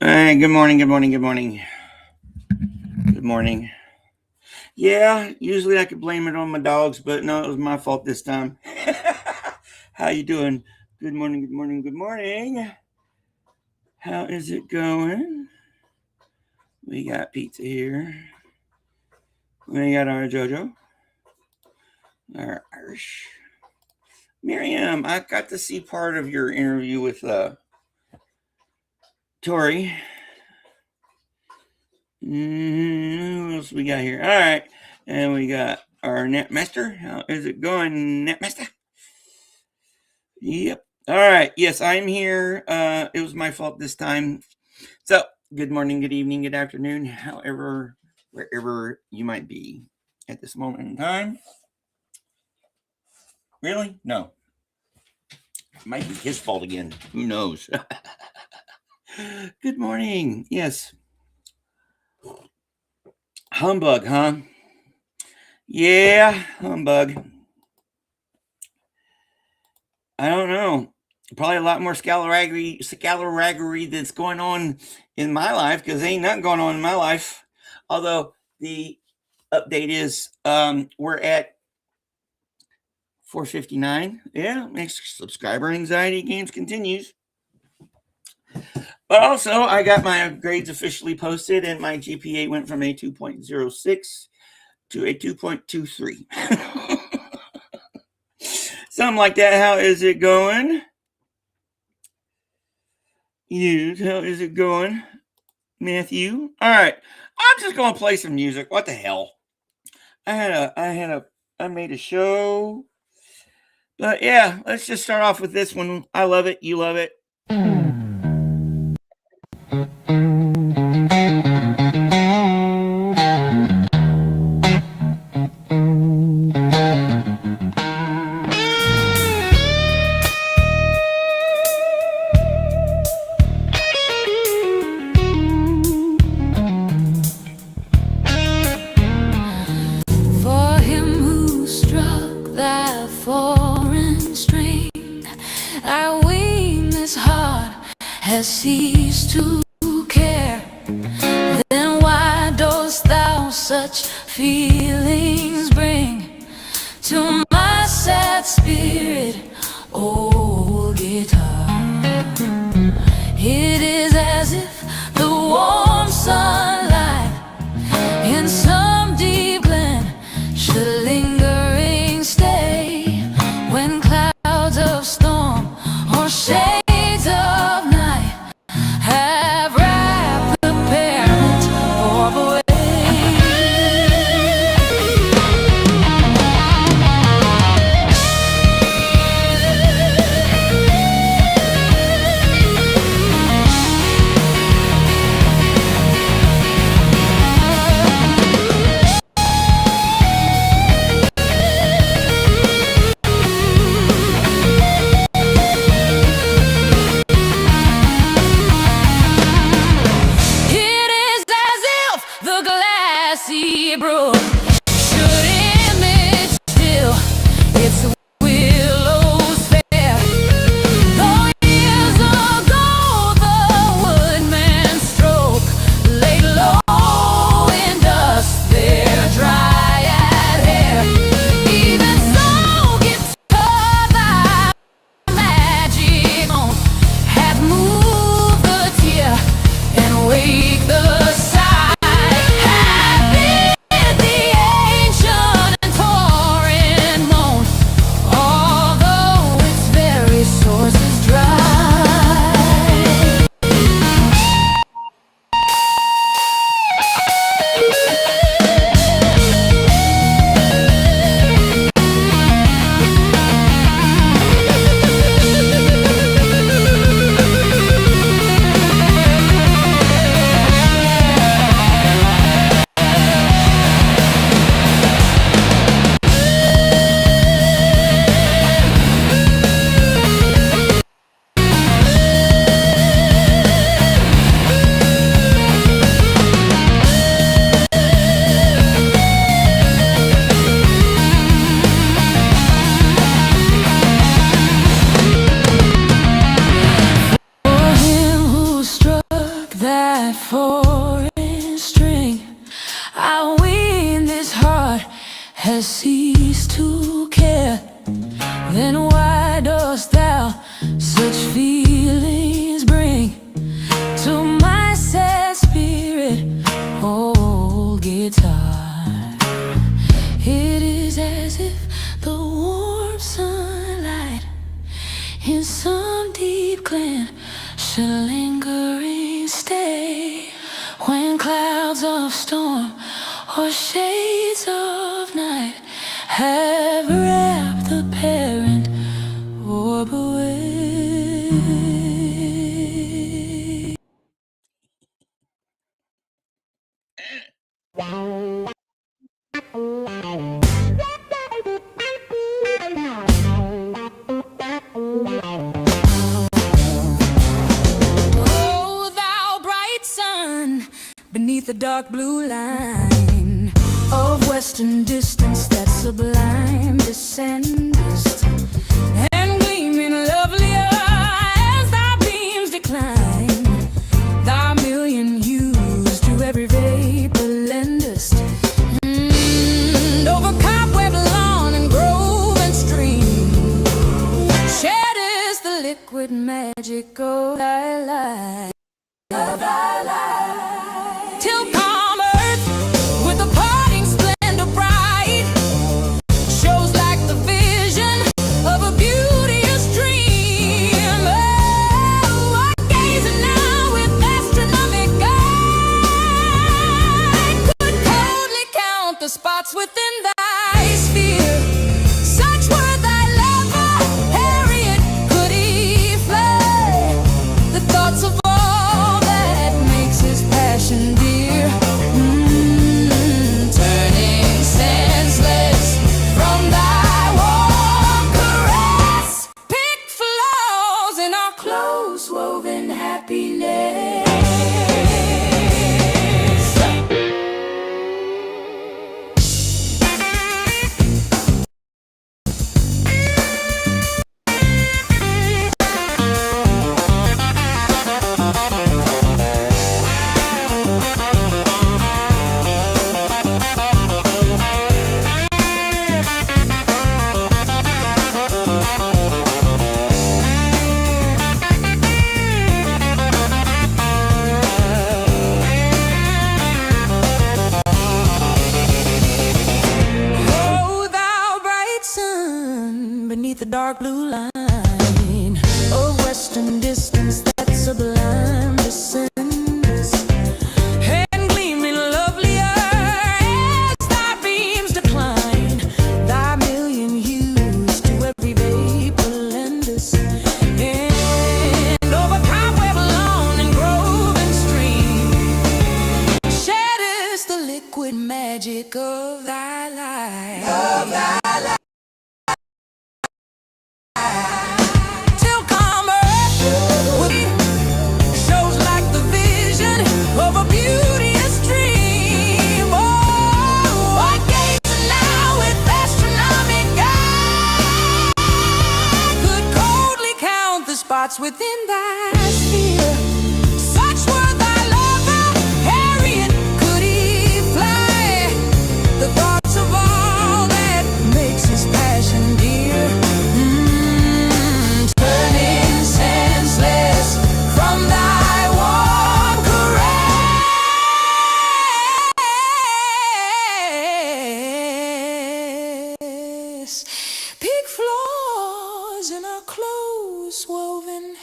Hey, good morning, good morning, good morning. Good morning. Yeah, usually I could blame it on my dogs, but no, it was my fault this time. How you doing? Good morning, good morning, good morning. How is it going? We got pizza here. We got our JoJo. Our Irish. Miriam, I got to see part of your interview with Tori. Who else we got here? All right. And we got our Netmaster. How is it going, Netmaster? Yep. All right. Yes, I'm here. It was my fault this time. So, good morning, good evening, good afternoon, however, wherever you might be at this moment in time. Really? No. It might be his fault again. Who knows? Good morning. Yes. Humbug, huh? Yeah, humbug. I don't know. Probably a lot more scalawaggery that's going on in my life because ain't nothing going on in my life. Although the update is we're at 459. Yeah, makes subscriber anxiety games continues. But also, I got my grades officially posted, and my GPA went from a 2.06 to a 2.23. Something like that. How is it going? How is it going, Matthew? All right, I'm just gonna play some music. What the hell? I made a show. But yeah, let's just start off with this one. I love it. You love it. For him who struck that foreign string, our weakness heart has ceased to care. Then why dost thou such feelings bring to my sad spirit, old guitar? It is as if the warm sunlight in some deep glen should lingering stay when clouds of storm or shades of night have wrapped the parent orb away. foreign string. I win, this heart has ceased to care. Then why dost thou such feelings bring to my sad spirit, old guitar? It is as if the warm sunlight in some deep glen should lingering stay, when clouds of storm or shades of night have wrapped the parent orb away. Oh, thou bright sun, beneath the dark blue line of western distance, that sublime descendest, and gleaming lovelier as thy beams decline, thy million hues to every vapor lendest, over cobweb, lawn, and grove and stream, shatters the liquid magic of thy light. Till calm earth with a parting splendor bright shows like the vision of a beauteous dream. Oh, I gaze now with astronomic eye, could coldly count the spots within thy sphere. Such were thy lover, Harriet, could he fly the thoughts of all that makes his passion dear, turning senseless from thy warm caress. Pick flaws in our close woven happiness. Oh, thou bright sun, beneath the dark blue line of western distance, that sublime descends, and gleaming lovelier as thy beams decline, thy million hues to every vapor lendest, and over cobweb, lawn, and grove and stream, shatters the liquid magic of thy light. Till calm earth shows like the vision of a beauteous dream. Oh, I gaze now with astronomic eye, could coldly count the spots within thy sphere. Such were thy lover, Harriet, could he fly the thoughts of all that makes his passion dear, turning senseless from thy warm caress. Pick flaws in our close woven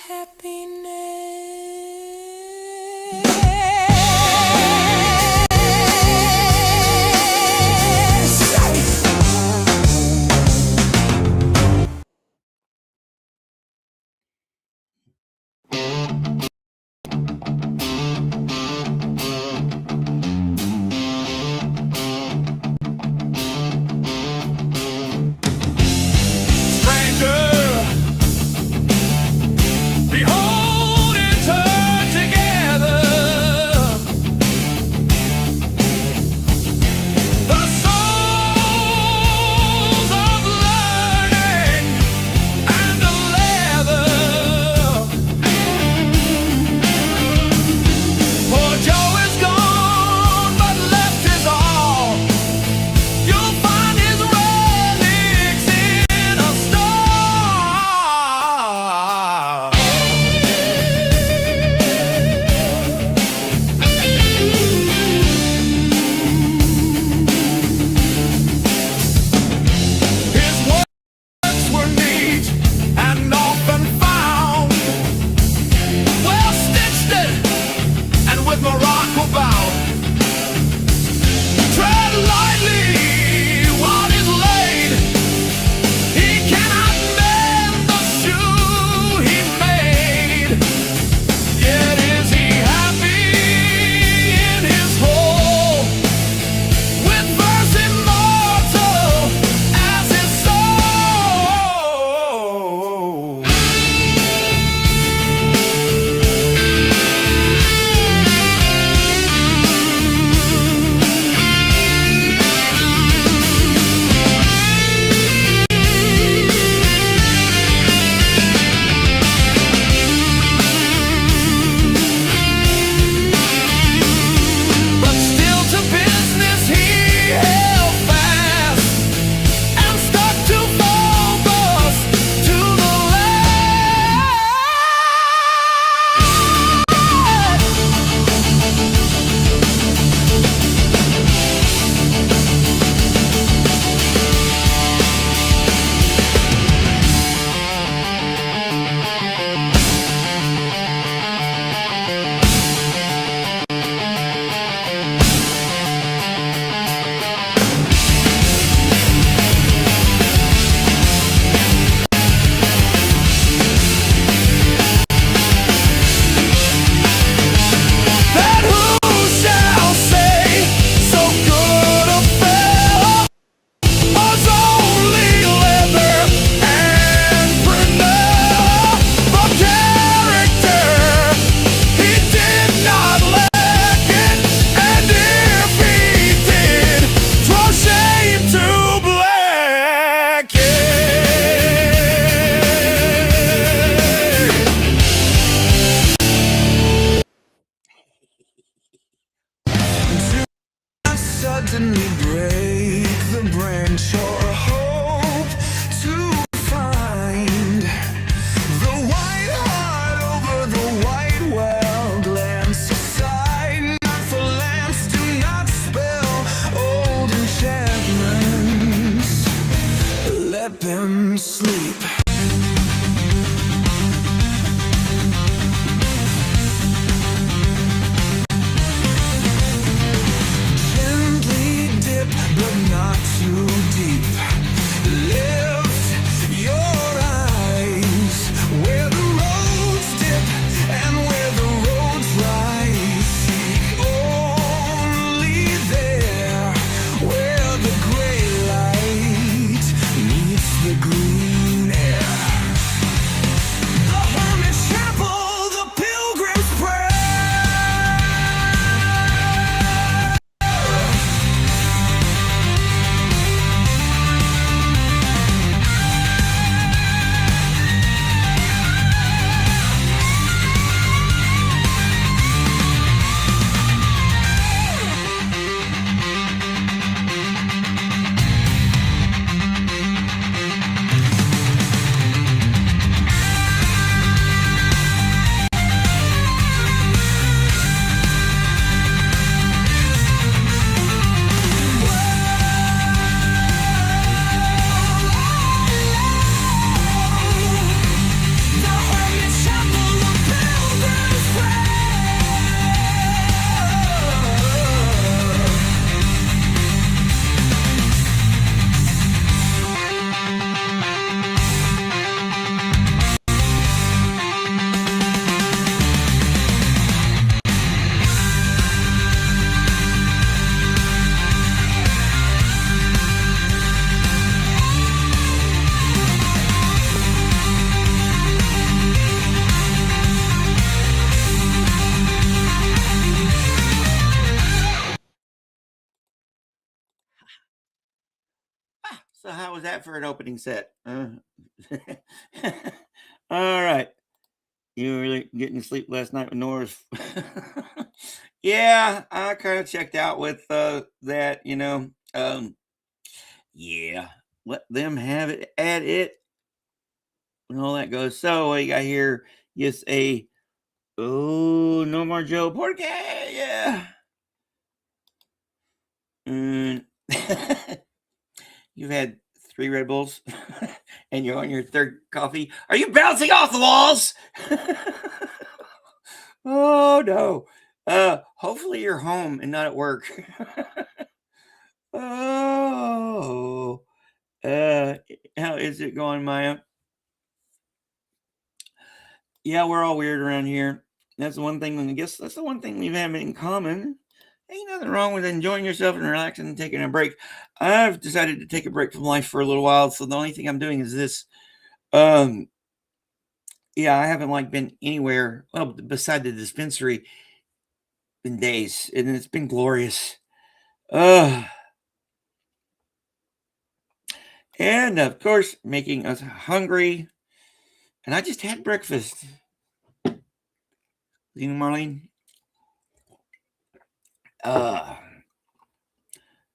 Behold, it turned together. destiny break the branch or hope to find the white heart over the white well? Glance aside, not for lamps, do not spell old enchantments. Let them sleep. But not too deep. Lift your eyes where the roads dip and where the roads rise. Seek only there where the gray light meets the green air. The hermit's chapel, the pilgrim's prayer. So how was that for an opening set? All right. You were really getting to sleep last night with Nora's. Yeah, I kind of checked out with that, yeah, let them have it at it and all that goes. So what you got here? Yes, no more Joe Porque, yeah. And you've had 3 Red Bulls and you're on your 3rd coffee. Are you bouncing off the walls? Oh no. Hopefully you're home and not at work. Oh. How is it going, Maya? Yeah, we're all weird around here. That's the one thing, I guess that's the one thing we have in common. Ain't nothing wrong with enjoying yourself and relaxing and taking a break. I've decided to take a break from life for a little while, so the only thing I'm doing is this. Yeah, I haven't been anywhere, well, beside the dispensary in days, and it's been glorious. And of course, making us hungry. And I just had breakfast. You know, Marlene?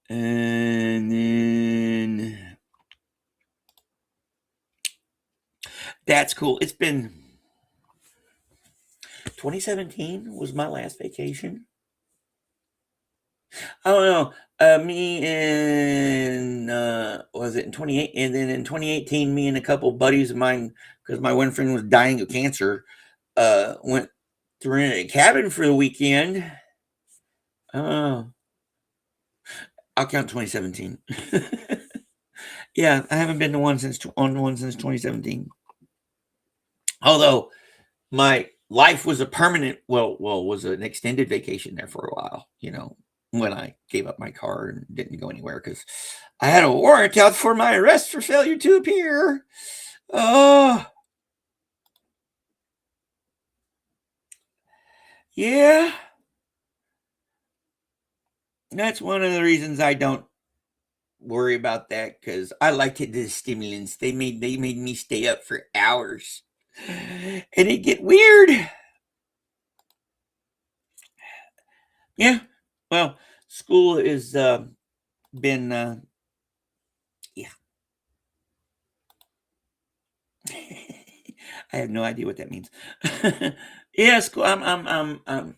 And then that's cool. It's been 2017 was my last vacation. I don't know. Me and was it in 28? And then in 2018, me and a couple buddies of mine, because my one friend was dying of cancer, went to rent a cabin for the weekend. I'll count 2017. Yeah, I haven't been on one since 2017. Although my life was a permanent, was an extended vacation there for a while, when I gave up my car and didn't go anywhere because I had a warrant out for my arrest for failure to appear. Yeah. That's one of the reasons I don't worry about that, because I liked the stimulants. They made me stay up for hours. And it get weird. Yeah. Well, school is been, yeah. I have no idea what that means. Yeah, school. I'm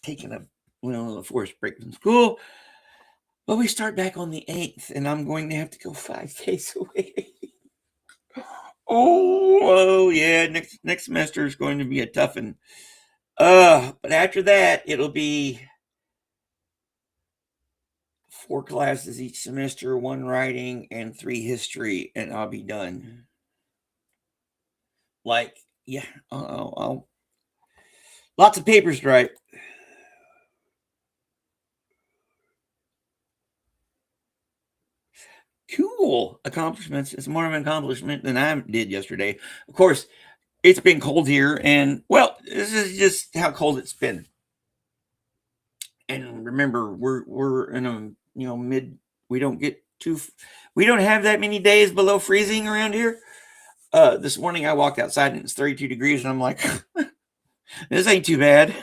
taking a forced break from school, but we start back on the 8th, and I'm going to have to go 5 days away. Oh yeah, next semester is going to be a tough one. But after that, it'll be 4 classes each semester, 1 writing and 3 history, and I'll be done. Like, yeah, I'll lots of papers to write. Cool accomplishments. It's more of an accomplishment than I did yesterday. Of course, it's been cold here, and well, this is just how cold it's been. And remember, we're in a mid. We don't have that many days below freezing around here. This morning I walked outside and it's 32 degrees, and I'm like, this ain't too bad.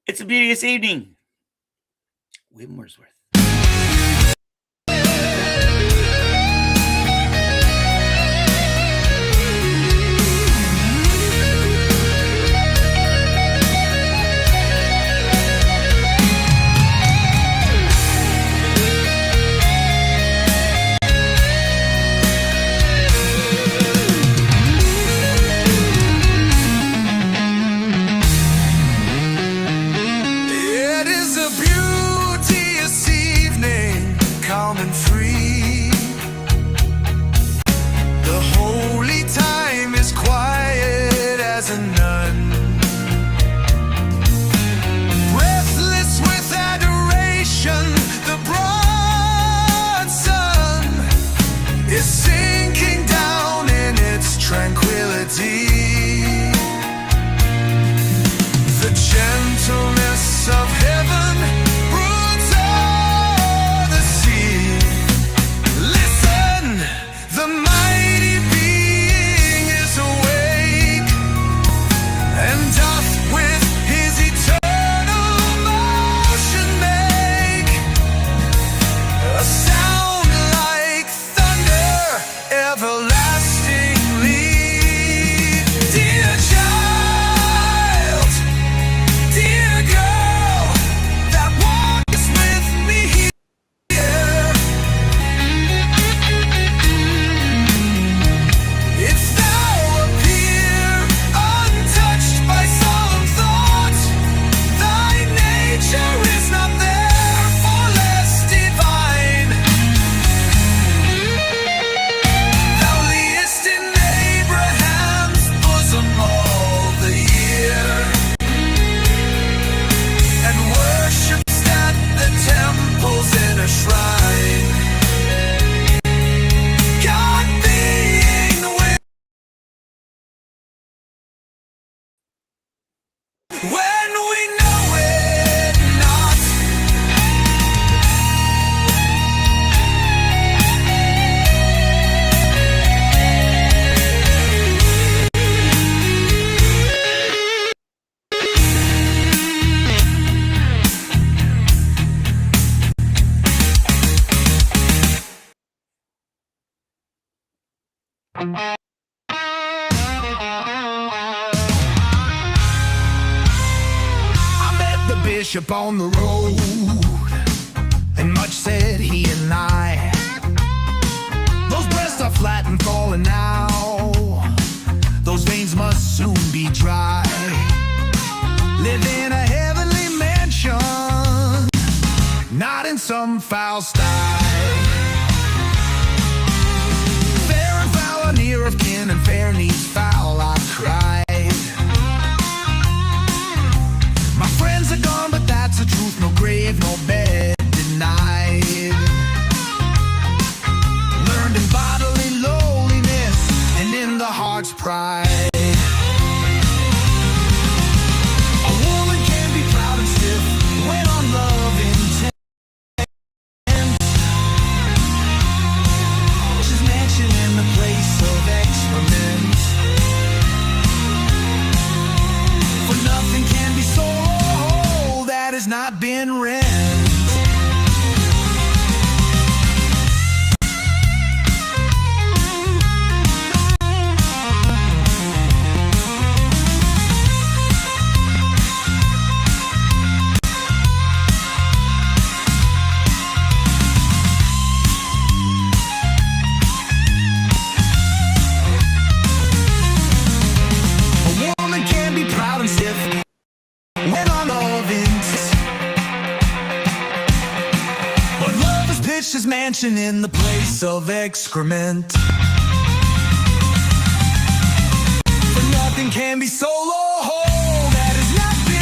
It's a beauteous evening. Wimworthsworth. Bishop on the road, and much said he and I. Those breasts are flat and falling now, those veins must soon be dry. Live in a heavenly mansion, not in some foul sty. Fair and foul are near of kin, and fair needs foul, I cried. My friends are gone, but that's the truth. No grave, no bed denied. Learned in bodily lowliness and in the heart's pride. A woman can be proud and stiff when on love intent. delicious mansion in the place of excrement. For nothing can be sold or whole that has not been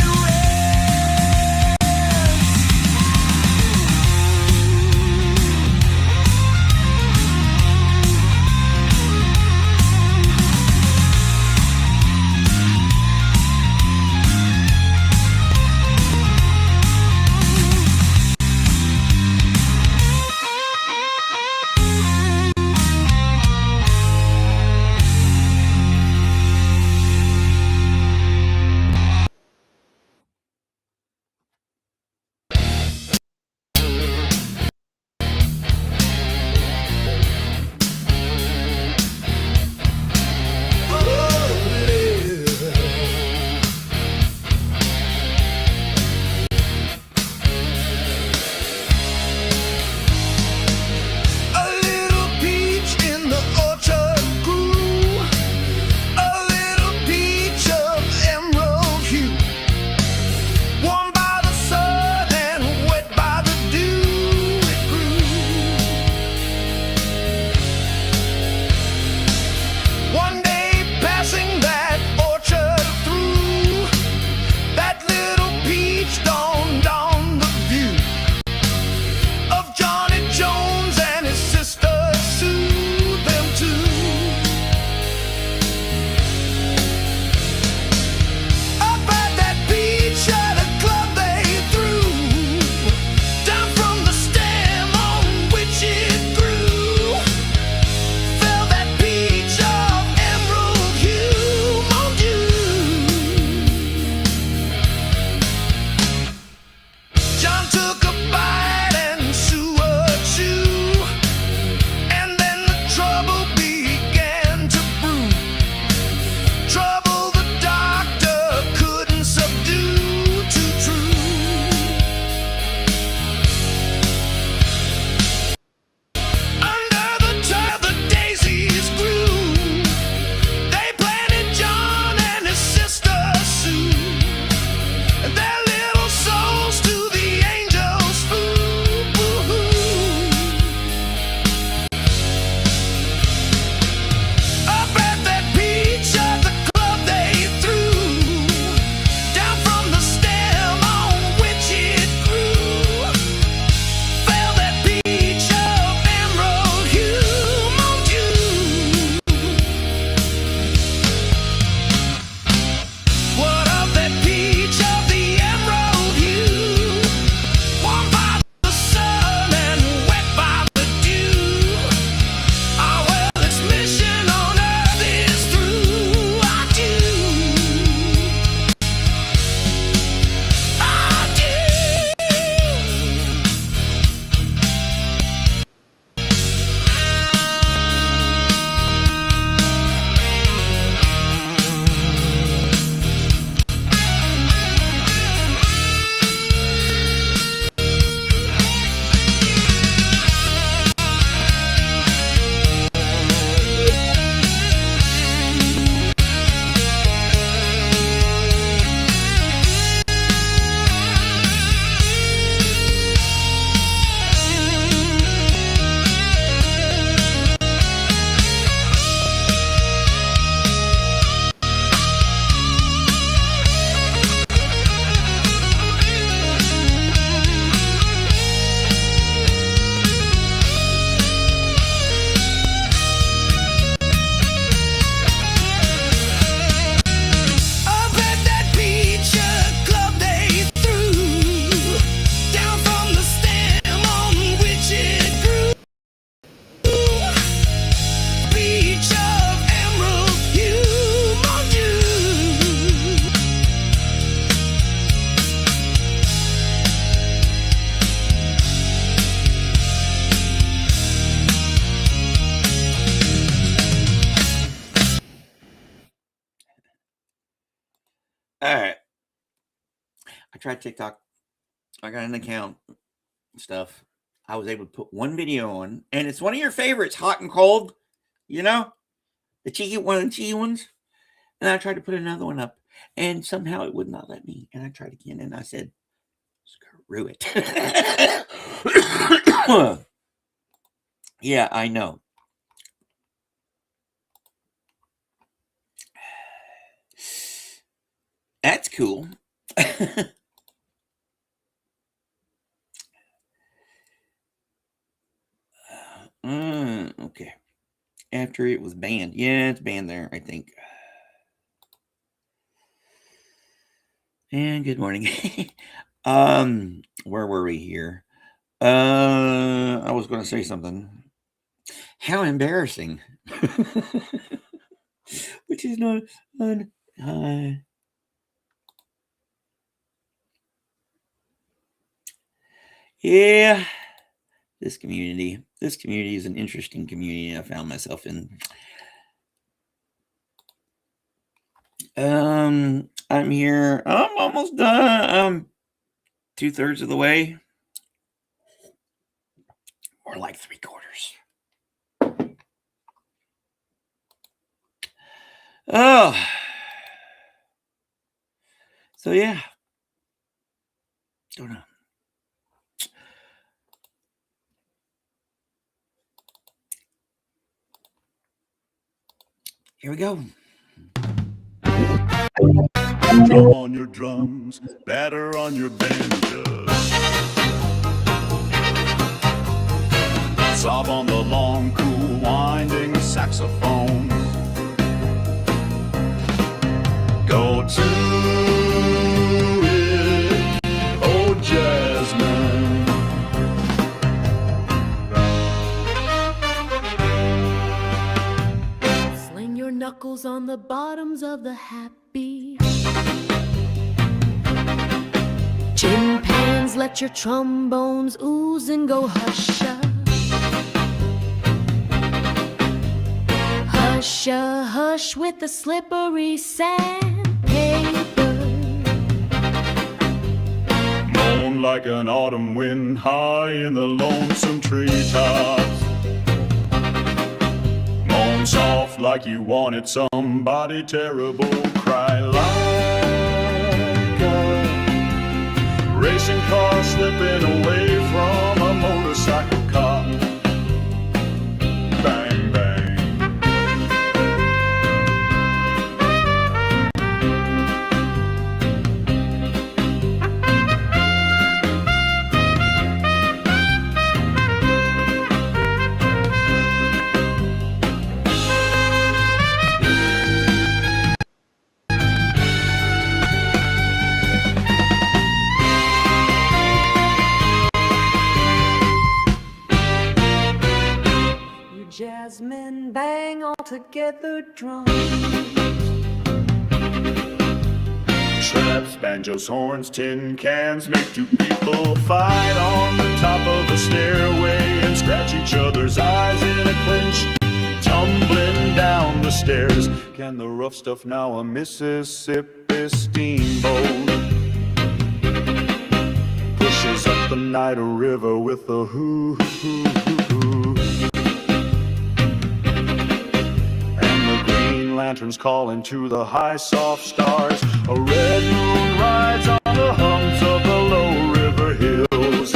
All right. I tried TikTok. I got an account and stuff. I was able to put one video on, and it's one of your favorites, hot and cold. You know, the cheeky ones. And I tried to put another one up, and somehow it would not let me. And I tried again, and I said, "Screw it." Yeah, I know. That's cool. Okay. After it was banned. Yeah, it's banned there, I think. And good morning. Where were we here? I was going to say something. How embarrassing. Which is not yeah, this community is an interesting community I found myself in. I'm here. I'm almost done. 2/3 of the way, or like 3/4. Oh, so yeah, don't know. Here we go. Drum on your drums, batter on your banjos. Sob on the long, cool, winding saxophone. Go to it, oh Jasmine. Sling your knuckles on the bottoms of the happy. Tin pans, let your trombones ooze and go hush-a. Hush-a, hush with the slippery sandpaper. Moan like an autumn wind high in the lonesome treetops. Moan soft like you wanted somebody terrible. Cry like a racing car slipping away from a motorcycle cop. Bang, bang. Jasmine, bang all together drums. Traps, banjos, horns, tin cans make two people fight on the top of a stairway and scratch each other's eyes in a clinch, tumbling down the stairs. Can the rough stuff now a Mississippi steamboat pushes up the Nider River with a hoo-hoo-hoo-hoo. Lanterns calling to the high soft stars. A red moon rides on the humps of the low river hills.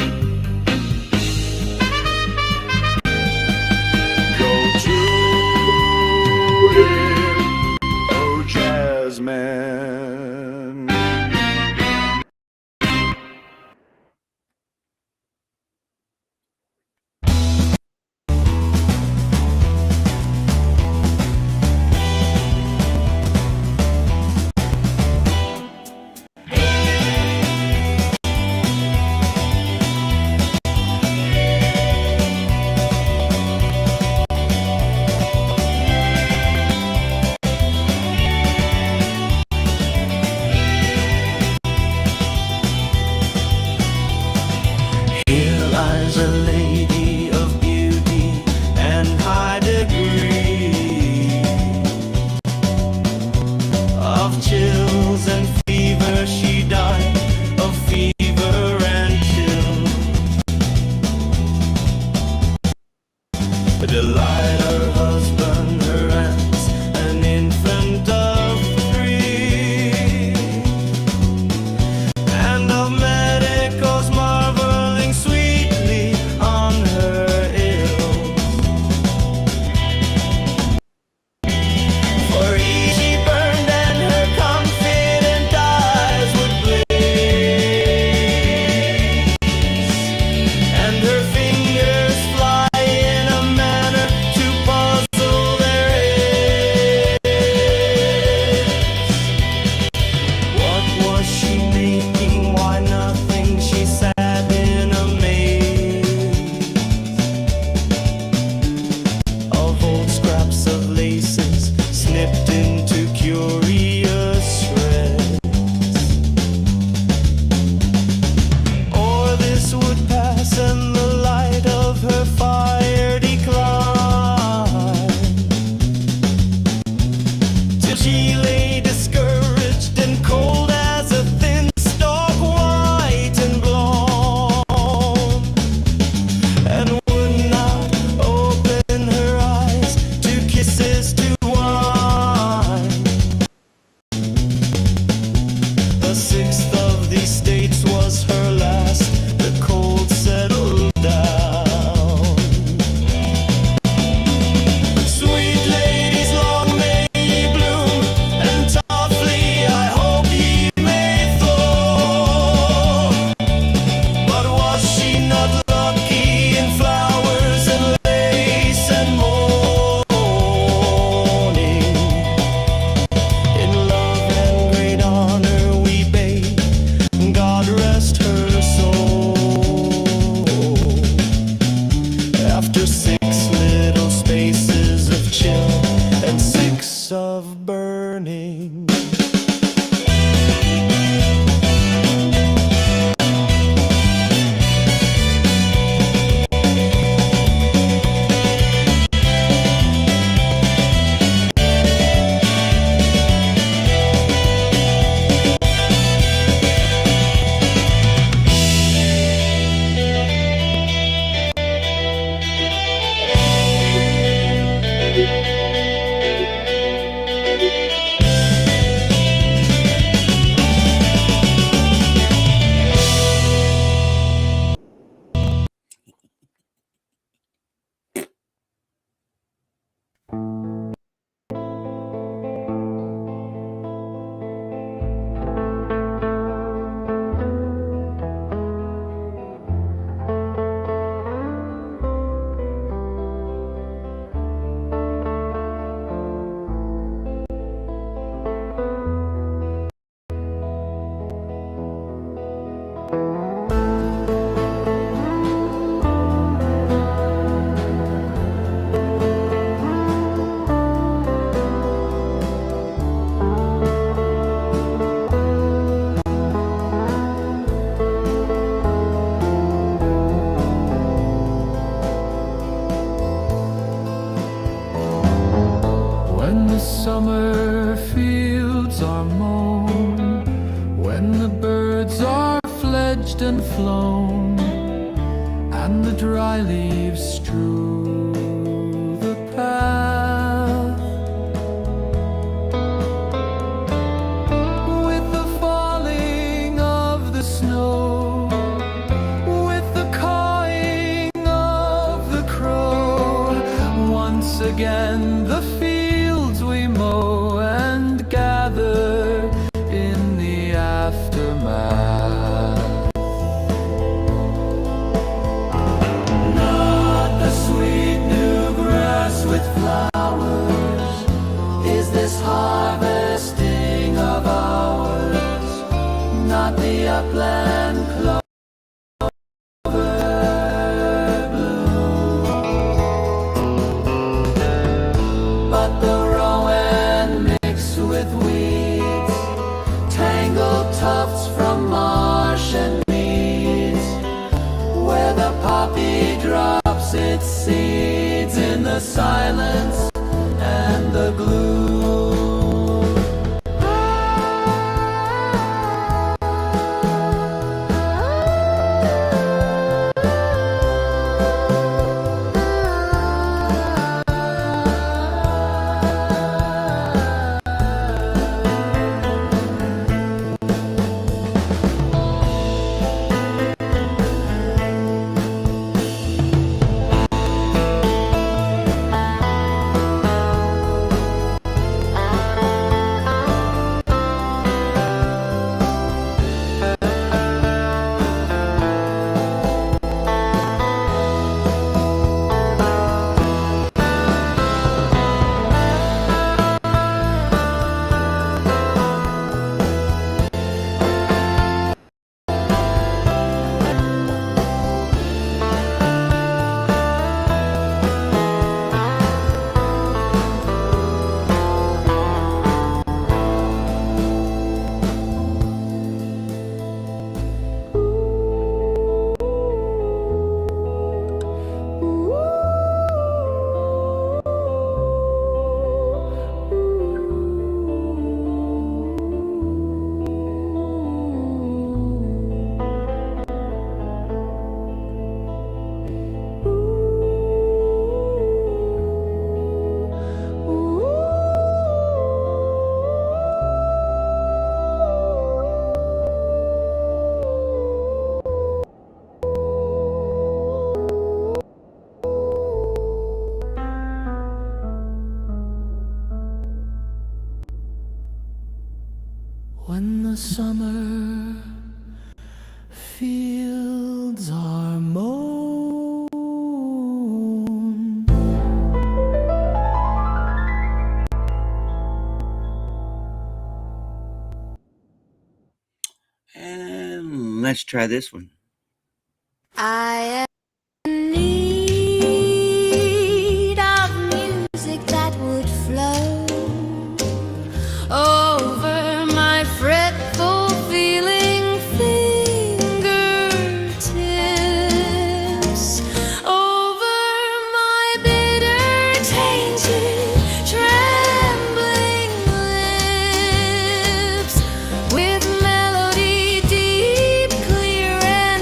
Go to it, oh Jasmine. summer fields are mown, when the birds are fledged and flown, and the dry leaves strew the path. With the falling of the snow, with the cawing of the crow, once again the fields we mow and gather in the aftermath. Not the sweet new grass with flowers is this harvesting of ours, not the upland clover bloom, but the rowan mixed with weeds, tangled tufts from marsh and meads, where the poppy drops its seeds in the silence and the gloom. When the summer fields are mown. And let's try this one. I am in need of music that would flow over my fretful feeling fingertips, over my bitter, tainted, trembling lips, with melody deep, clear, and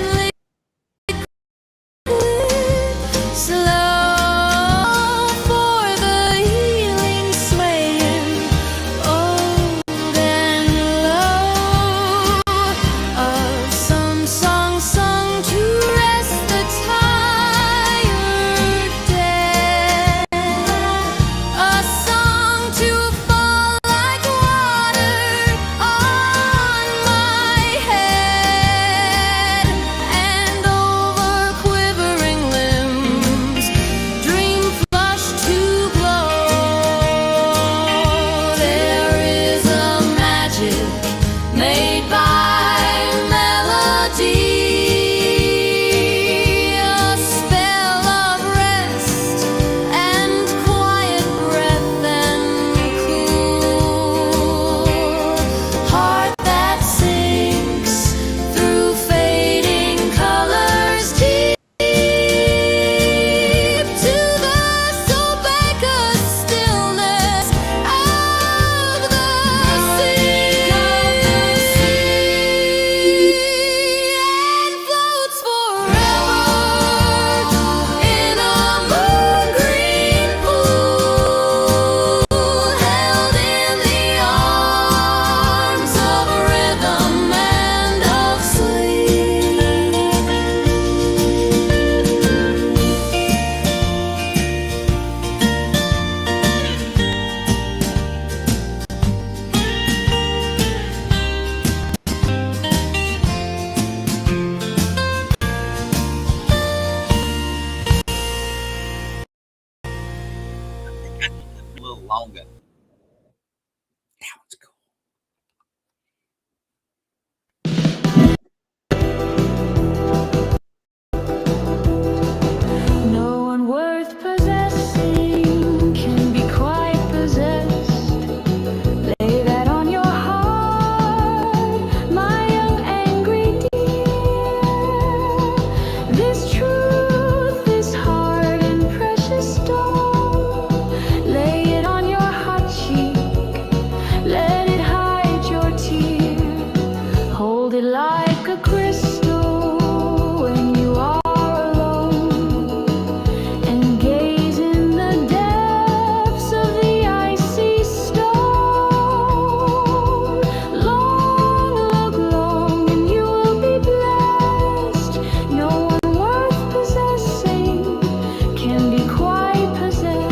little longer. That one's cool. No one worth possessing can be quite possessed. Lay that on your heart, my young angry dear. This truth, this hard and precious stone, lay it on your hot cheek, let it hide your tear. Hold it like a crystal when you are alone, and gaze in the depths of the icy stone. Long, look long, and you will be blessed. No one worth possessing can be quite possessed.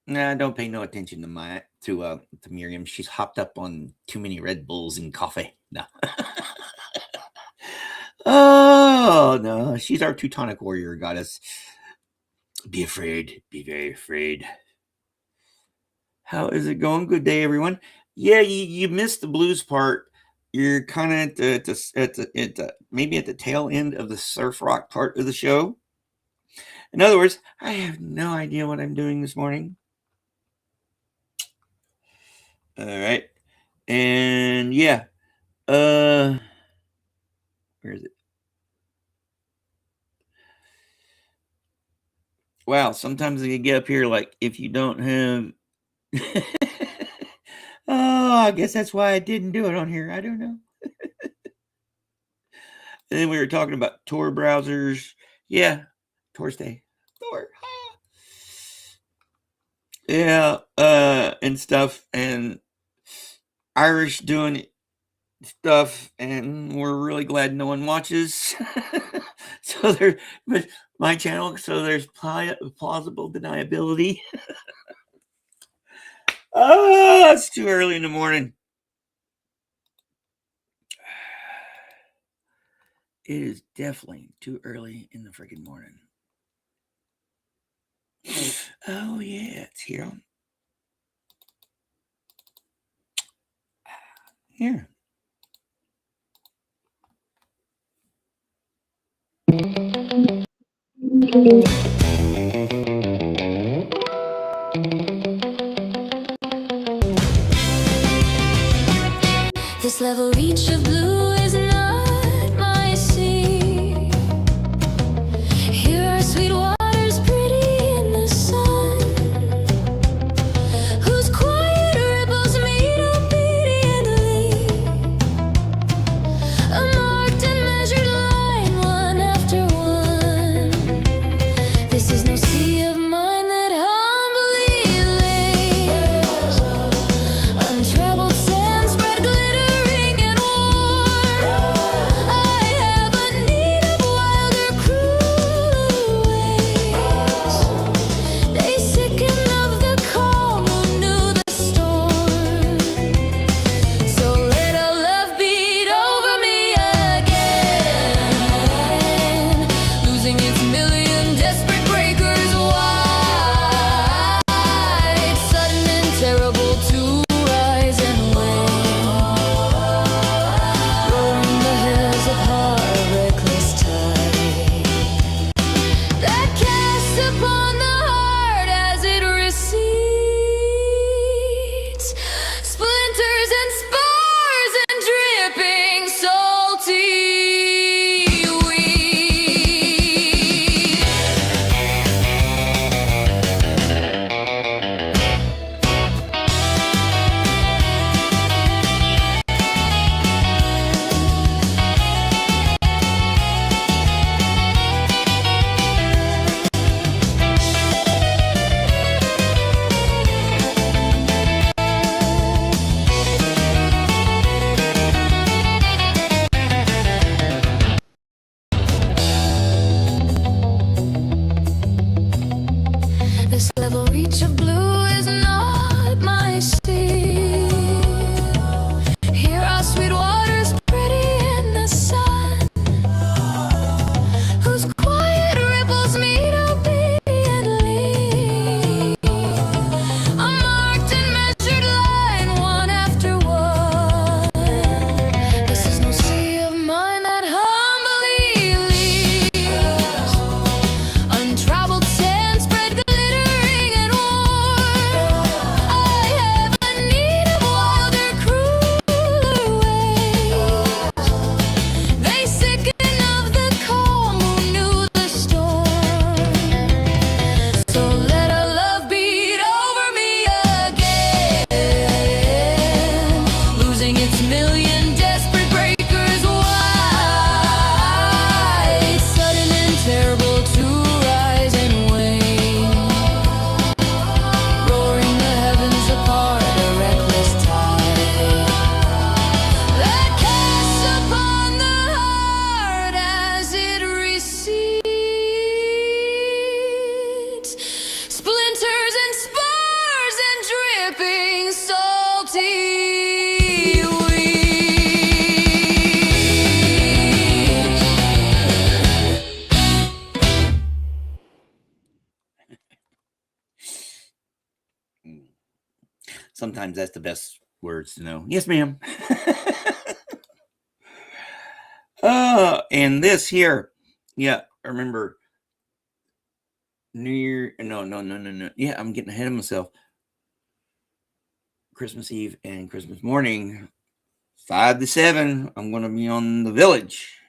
Nah, don't pay no attention to Miriam. She's hopped up on too many Red Bulls and coffee. No. Oh no, she's our Teutonic warrior goddess. Be afraid, be very afraid. How is it going? Good day, everyone. Yeah, you missed the blues part. You're kind of maybe at the tail end of the surf rock part of the show. In other words, I have no idea what I'm doing this morning. All right. And yeah. Where is it? Wow, sometimes you get up here like if you don't have oh, I guess that's why I didn't do it on here. I don't know. And then we were talking about Tor browsers. Yeah, Tor's Day. Tor. Yeah, and stuff, and Irish doing stuff, and we're really glad no one watches. So there, but my channel, so there's plausible deniability. Oh, it's too early in the morning. It is definitely too early in the freaking morning. Oh yeah, it's here. Here. This level reach of blue is not my sea. Here are sweet waters pretty in the sun, whose quiet ripples meet obediently million desperate breakers wide, sudden and terrible to rise and wane, roaring the heavens apart, a reckless tide that casts upon the heart as it recedes, splinters and spars and dripping salty Sometimes that's the best words to know. Yes, ma'am. And this here, yeah, I remember New Year. No. Yeah, I'm getting ahead of myself. Christmas Eve and Christmas morning, 5 to 7, I'm going to be on the village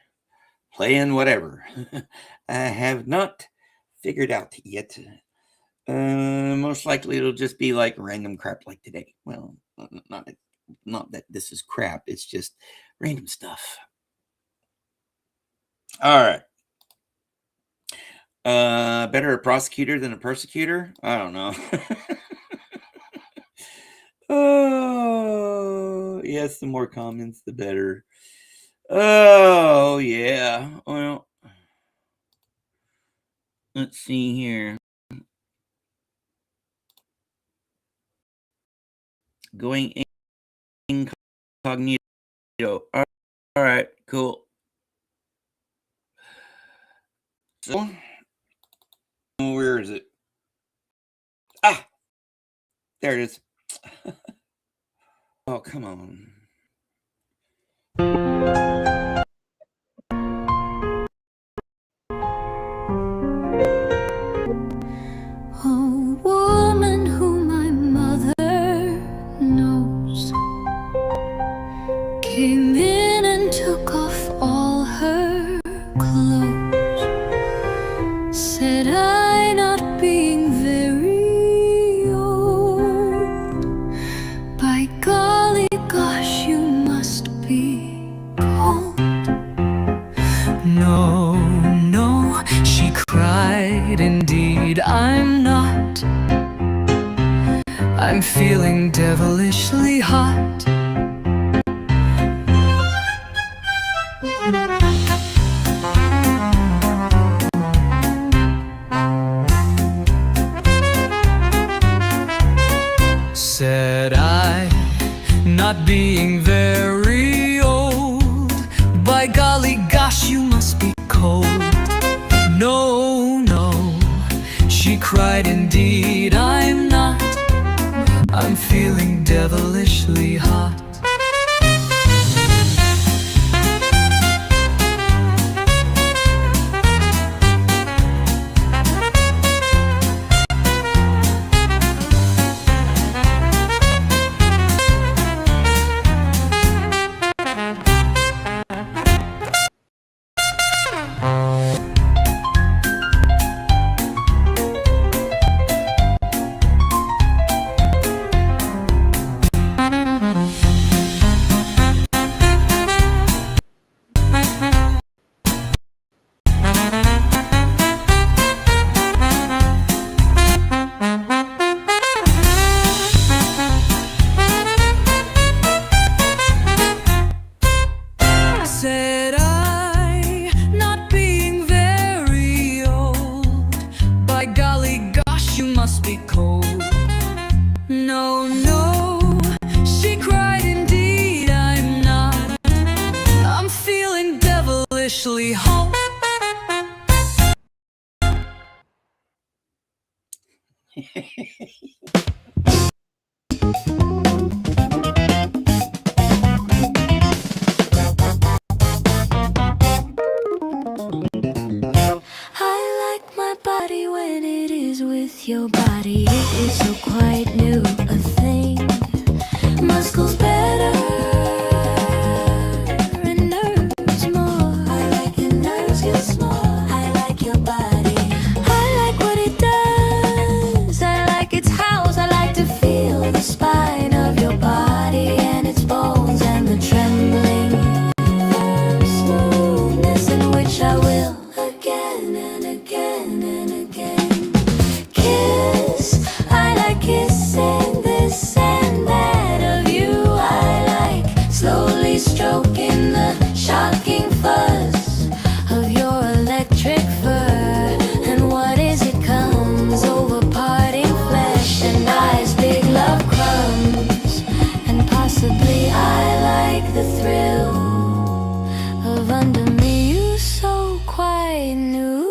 playing whatever. I have not figured out yet. Most likely it'll just be like random crap like today. Well, not that this is crap. It's just random stuff. All right. Better a prosecutor than a persecutor? I don't know. Oh, yes, the more comments, the better. Oh, yeah. Well, let's see here. Going incognito. All right, cool. So, where is it? Ah, there it is. Oh, come on. A woman who my mother knows came in and took off all her clothes. Said I, not being very old, by golly gosh, you must be cold. No, no, she cried, indeed I'm not. I'm feeling devilishly hot. Said I, not being very old, by golly gosh, you must be cold. No, no, she cried, indeed I'm not. I'm feeling devilishly hot. Said I, not being very old, by golly gosh, you must be cold. No, no, she cried, indeed I'm not. I'm feeling devilishly hot. I like my body when it is with your body. It is so quite new a thing. Muscles better and nerves more. I like your nerves, you're small. I like your body. I like what it does. I like its house. possibly I like the thrill of under me you so quite new.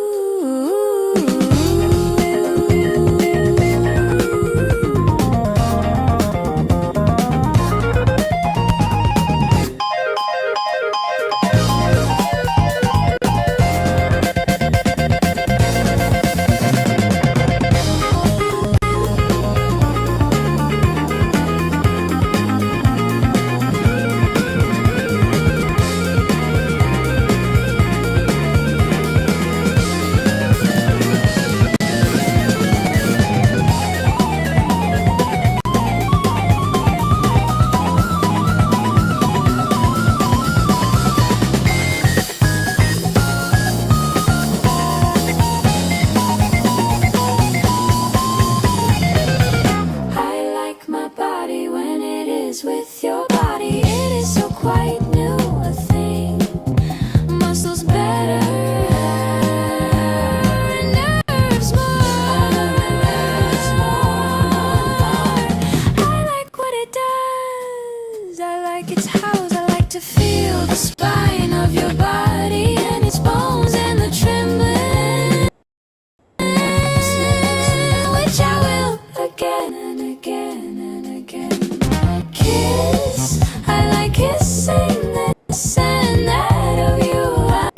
With your body, it is so quite new a thing. Muscles better, nerves more. I like what it does. I like its hows. I like to feel the spine of your body and its bones and the trembling, which I will again and again and again. Kiss, I like kissing this and that of you. I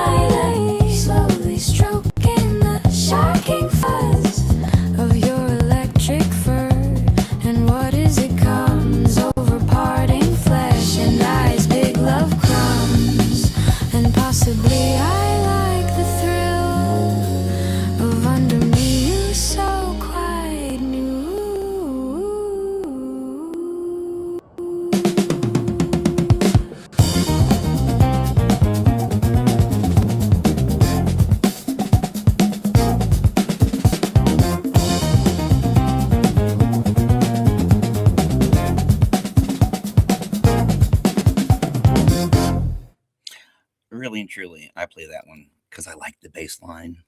like slowly stroking the shocking fuzz of your electric fur. And what is it comes over parting flesh and eyes, big love crumbs. And possibly I like the thrill of under me you so quite new. Really and truly, I play that one because I like the bass line.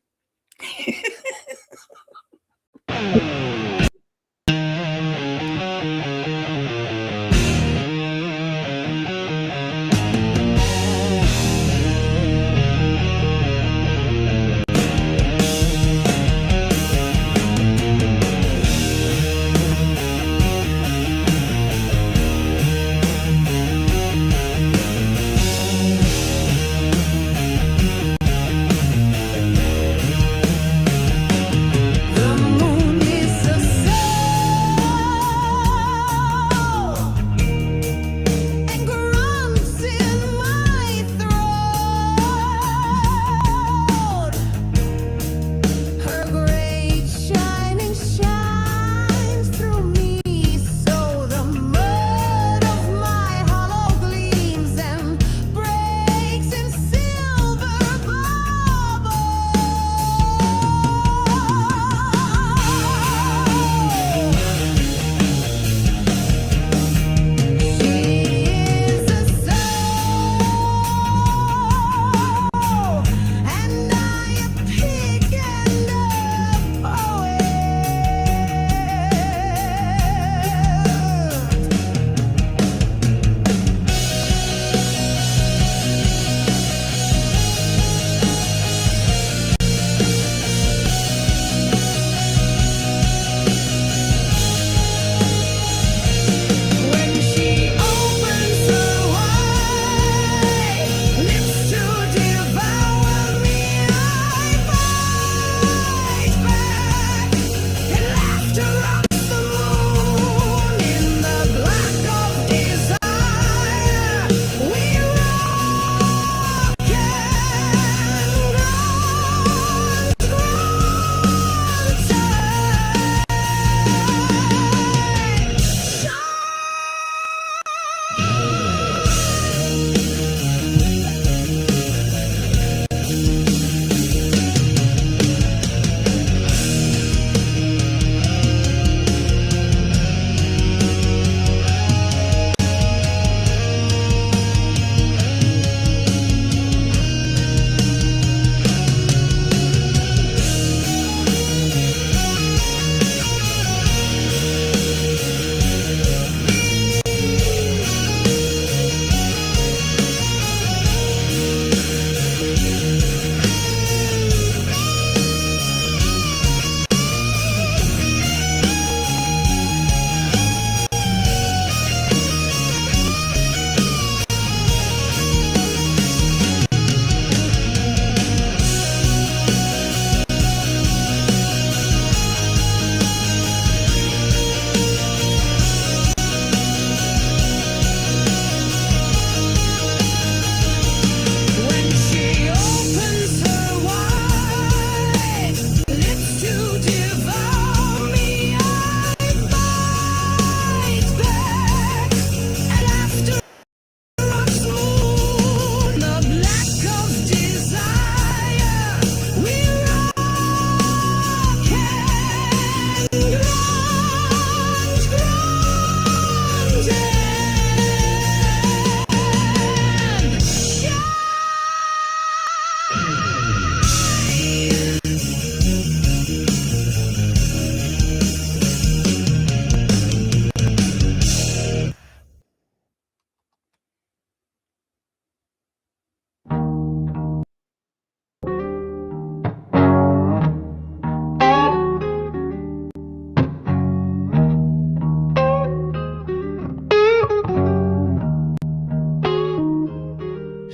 The moon is a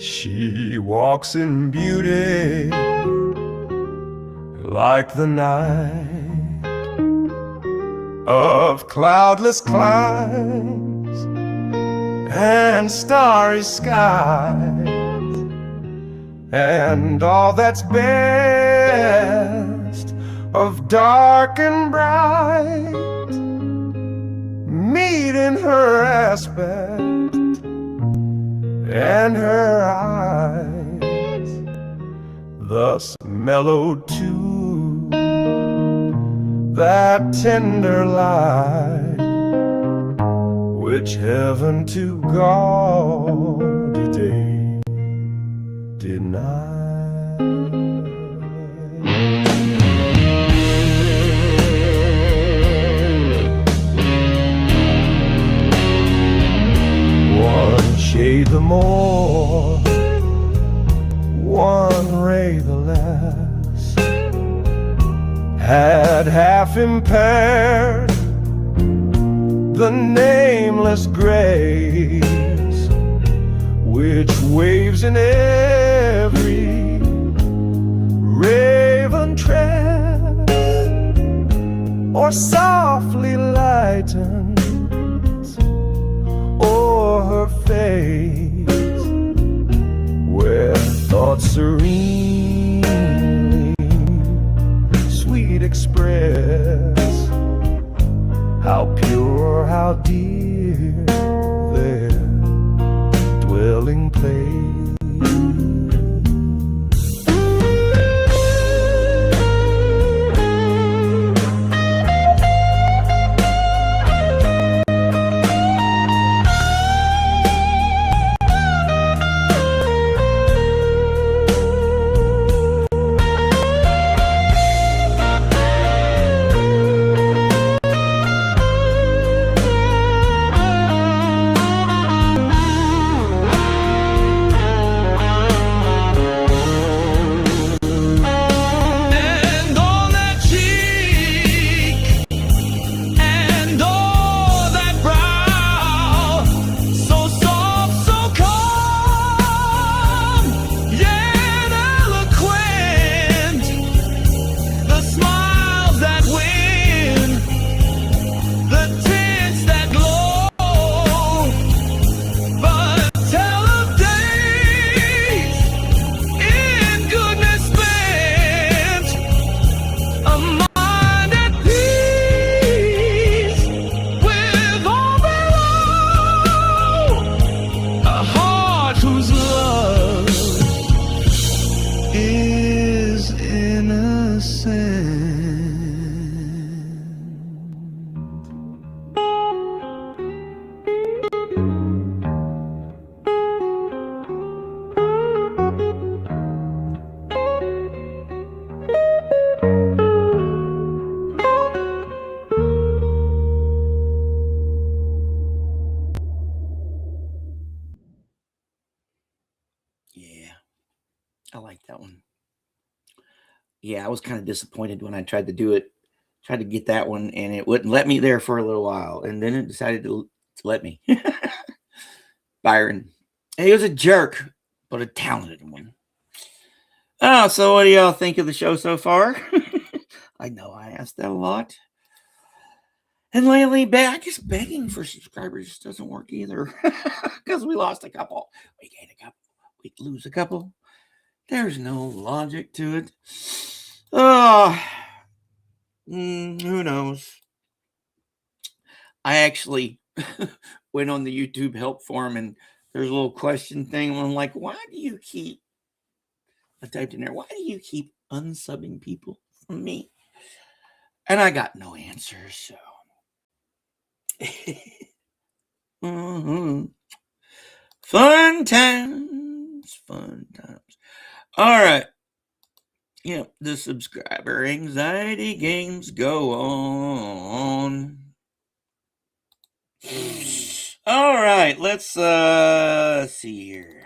She walks in beauty like the night of cloudless climes and starry skies, and all that's best of dark and bright meet in her aspect and her eyes, thus mellowed to that tender light which heaven to gaudy day denied. One shade the more, one ray the less, had half impaired the nameless grace which waves in every raven tread, or softly lightens o'er her face, where thoughts serenely sweet express how pure, how dear their dwelling place. I like that one. Yeah, I was kind of disappointed when I tried to do it, tried to get that one, and it wouldn't let me there for a little while, and then it decided to let me. Byron. He was a jerk, but a talented one. Oh, so what do y'all think of the show so far? I know I asked that a lot. And lately, I guess begging for subscribers doesn't work either, because we lost a couple. We gain a couple. We lose a couple. There's no logic to it. Oh, who knows? I actually went on the YouTube help forum, and there's a little question thing. And I'm like, why do you keep, I typed in there, why do you keep unsubbing people from me? And I got no answers, so. Fun times, fun times. All right. Yep, the subscriber anxiety games go on. All right, let's see here.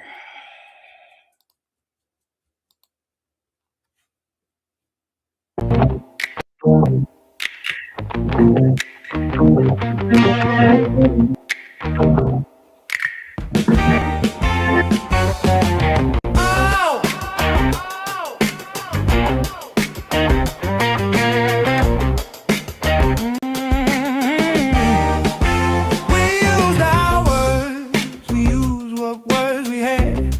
words we had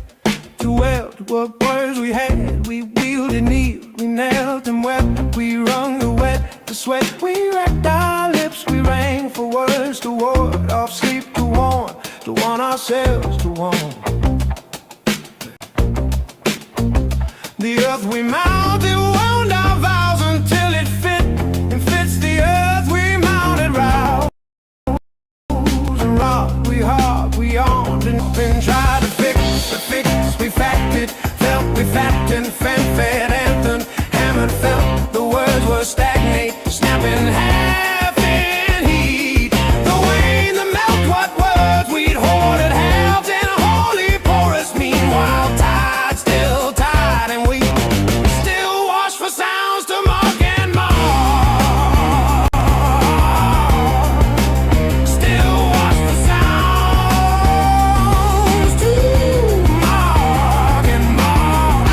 to weld, what words we had. We wielded, kneeled, we knelt and wept. We wrung the wet, the sweat. We racked our lips, we rang for words to ward off sleep, to warn ourselves to warn. The earth we mounted, wound our vows until it fit and fits the earth we mounted round. And rock, we harp, we armed and tried to fix. We facted, felt, we fapped and fan-fed, anthem, hammered, felt. The words were stagnate, snapping half in heat. The wane, the melt, what words we'd hoarded, halved in a holy porous. Meanwhile, tide still tide, and we still wash for sounds to mark and mar. Still wash for sounds to mark and mar.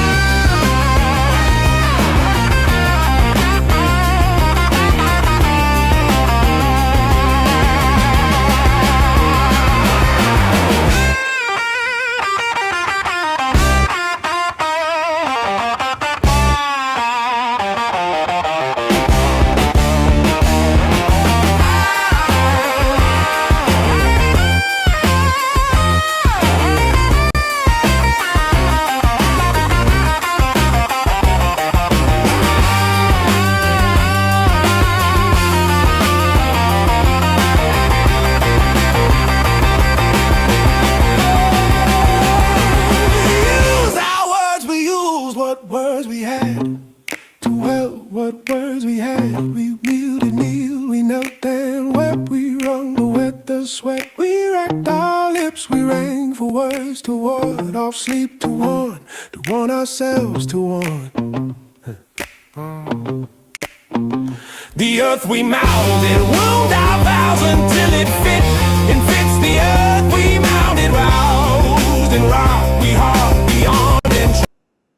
Use our words, we used what words we had to weld, what words we had. We wielded, kneeled, we knelt and wept. We wrung the wet, the sweat. We racked our lips, we rang for words to ward off sleep, to warn ourselves to warn. The earth we mounded, wound our vows until it fit and fits the earth we mounded, roused and rocked. We harp beyond and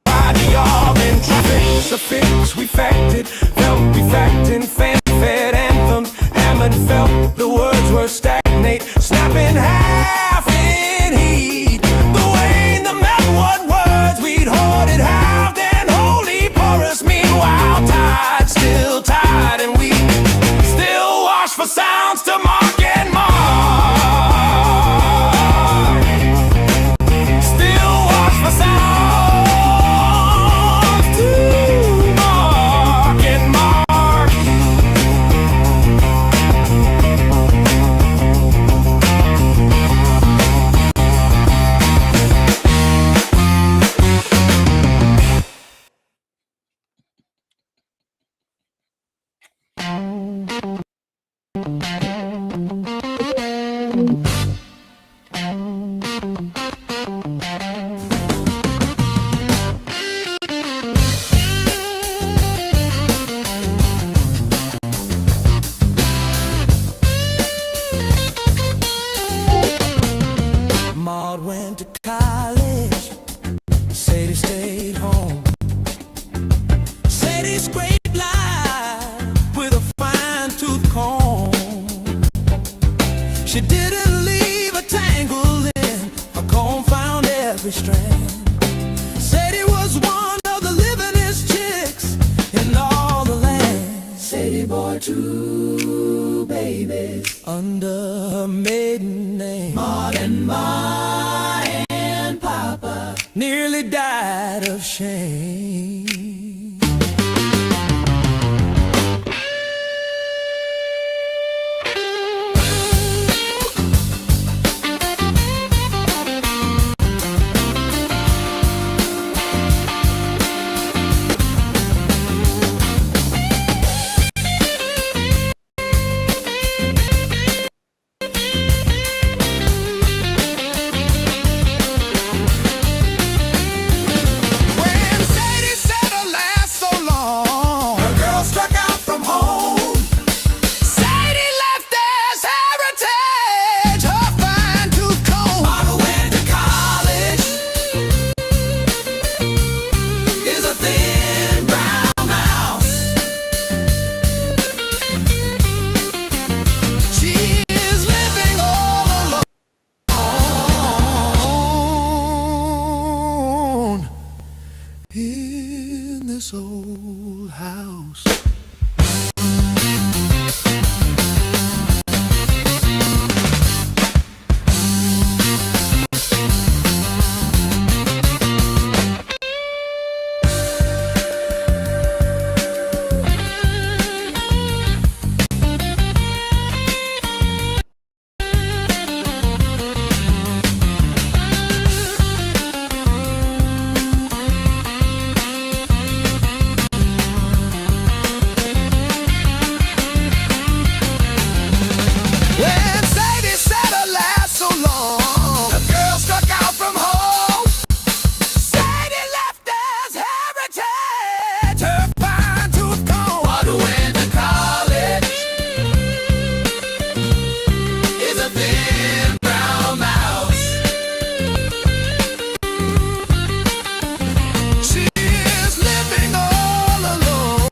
tried the arm and fix a fix. We facted, felt, we fact and fan-fed, anthem, hammered, felt. The words were stagnate, snapping half in heat. The wane, the melt, what words we'd hoarded, halved and holy porous. Meanwhile, tide still tide, and we still wash for sounds to mark and mar. Still wash for sounds to mark and mark. Maud went to college, Sadie stayed home. Sadie scraped life with a fine-tooth comb. She didn't leave a tangle in, a comb found every strand. Sadie was one of the livingest chicks in all the land. Sadie bore 2 babies under her maiden name. Maud and Ma and Papa nearly died of shame. When Sadie settled this old house. When Sadie said her last so long, the girl struck out from home. Sadie left as heritage her fine-tooth comb. But who went to college is a thin brown mouse. She's living all alone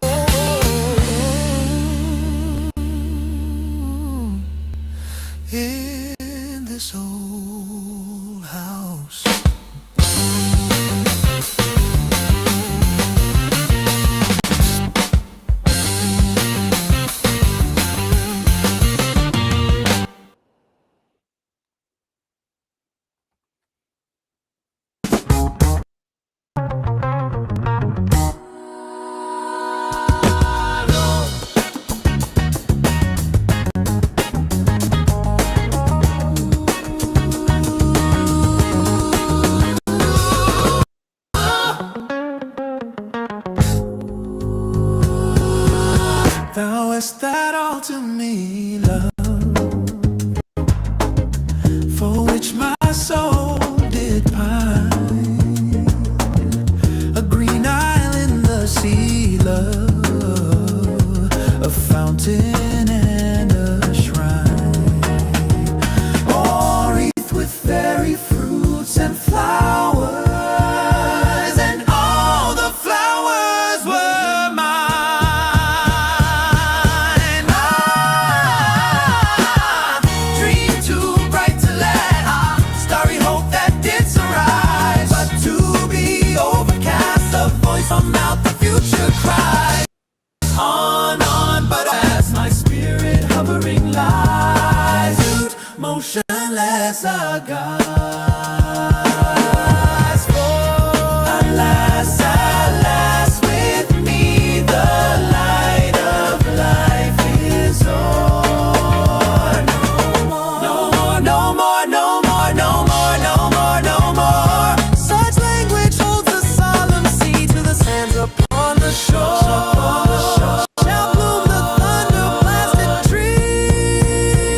in this old house. Thou hast that all to me, love, for which my soul did pine. A green isle in the sea, love, a fountain and a shrine, all wreathed with fairy fruits and flowers, and all the flowers were mine. Dream too bright to let starry hope that did sunrise, but to be overcast, a voice from out the future cries. On, but as my spirit hovering lies, mute, motionless, aghast. Alas, alas, with me the light of life is o'er. No more, no more, no more, no more, no more, no more. Such language holds a solemn sea to the sands upon the shore. Shall bloom the thunder-blasted tree,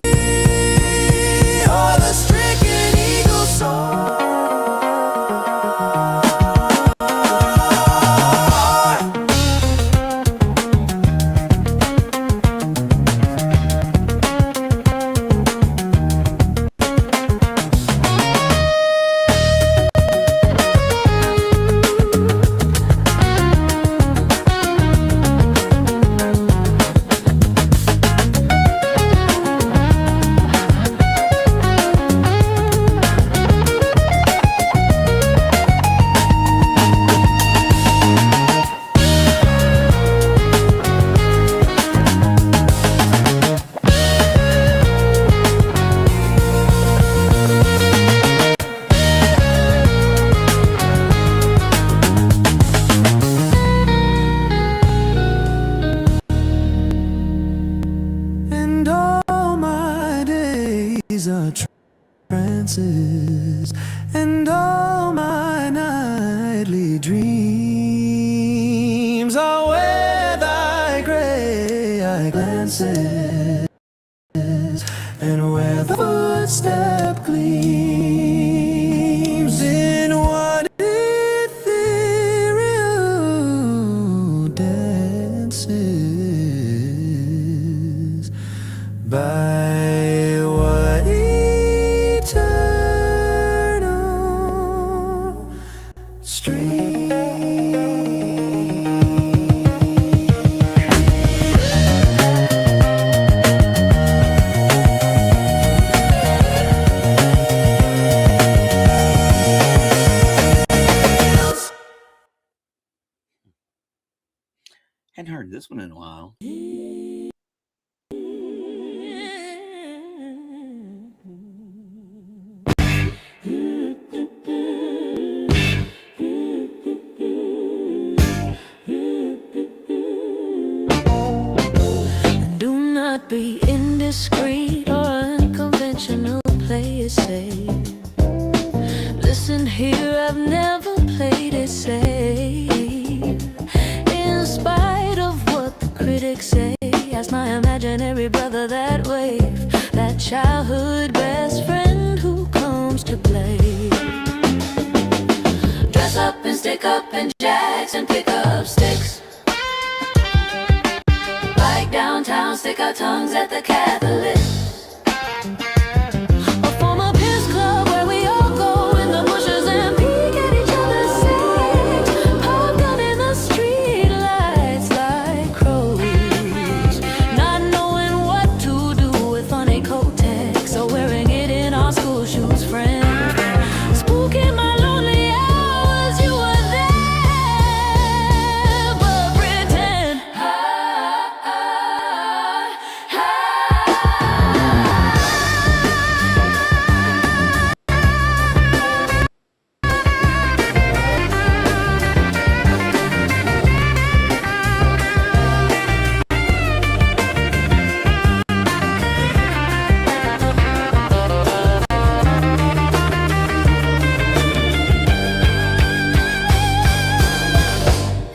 or the stricken eagle soar. And all my days are trances, and all my nightly dreams are where thy gray eye glances, and where the footstep gleams in what ethereal dances by what eternal stream. hadn't heard this one in a while. Do not be indiscreet or unconventional, play it safe. Listen here, I've never played it safe. In spite of what the critics say, ask my imaginary brother that wave, that childhood best friend who comes to play. Dress up and stick up and jacks and pick up sticks. Bike downtown, stick our tongues at the Catholics. Or form a piss club where we all go in the bushes and peek at each other's sex. Pop gun in the street lights like crows, not knowing what to do with funny Kotex or wearing it in our school shoes, friend. Spooking my lonely hours, you were there, but pretend.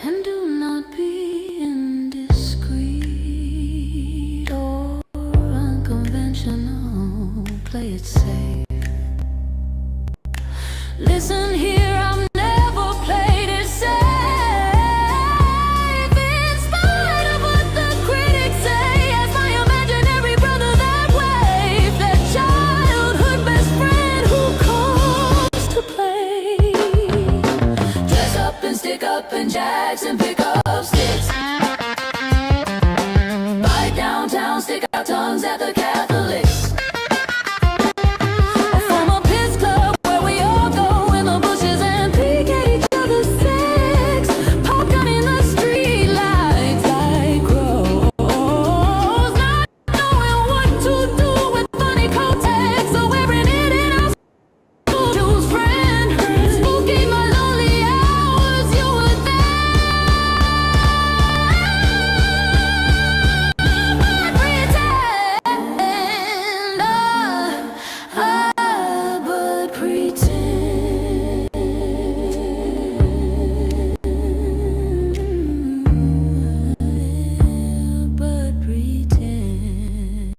And do not be indiscreet or unconventional, play it safe. Listen here, I've never played it safe. In spite of what the critics say, as my imaginary brother that wave, that childhood best friend who comes to play. Dress up and stick up and jacks and pick up sticks. Bike downtown, stick our tongues at the Catholics. Or form a piss club where we all go in the bushes and peek at each other's sex. Pop gun in the street lights like crows, not knowing what to do with funny Kotex or wearing it in our school shoes, friend. Spooking my lonely hours, you were there, but pretend. But pretend. But pretend.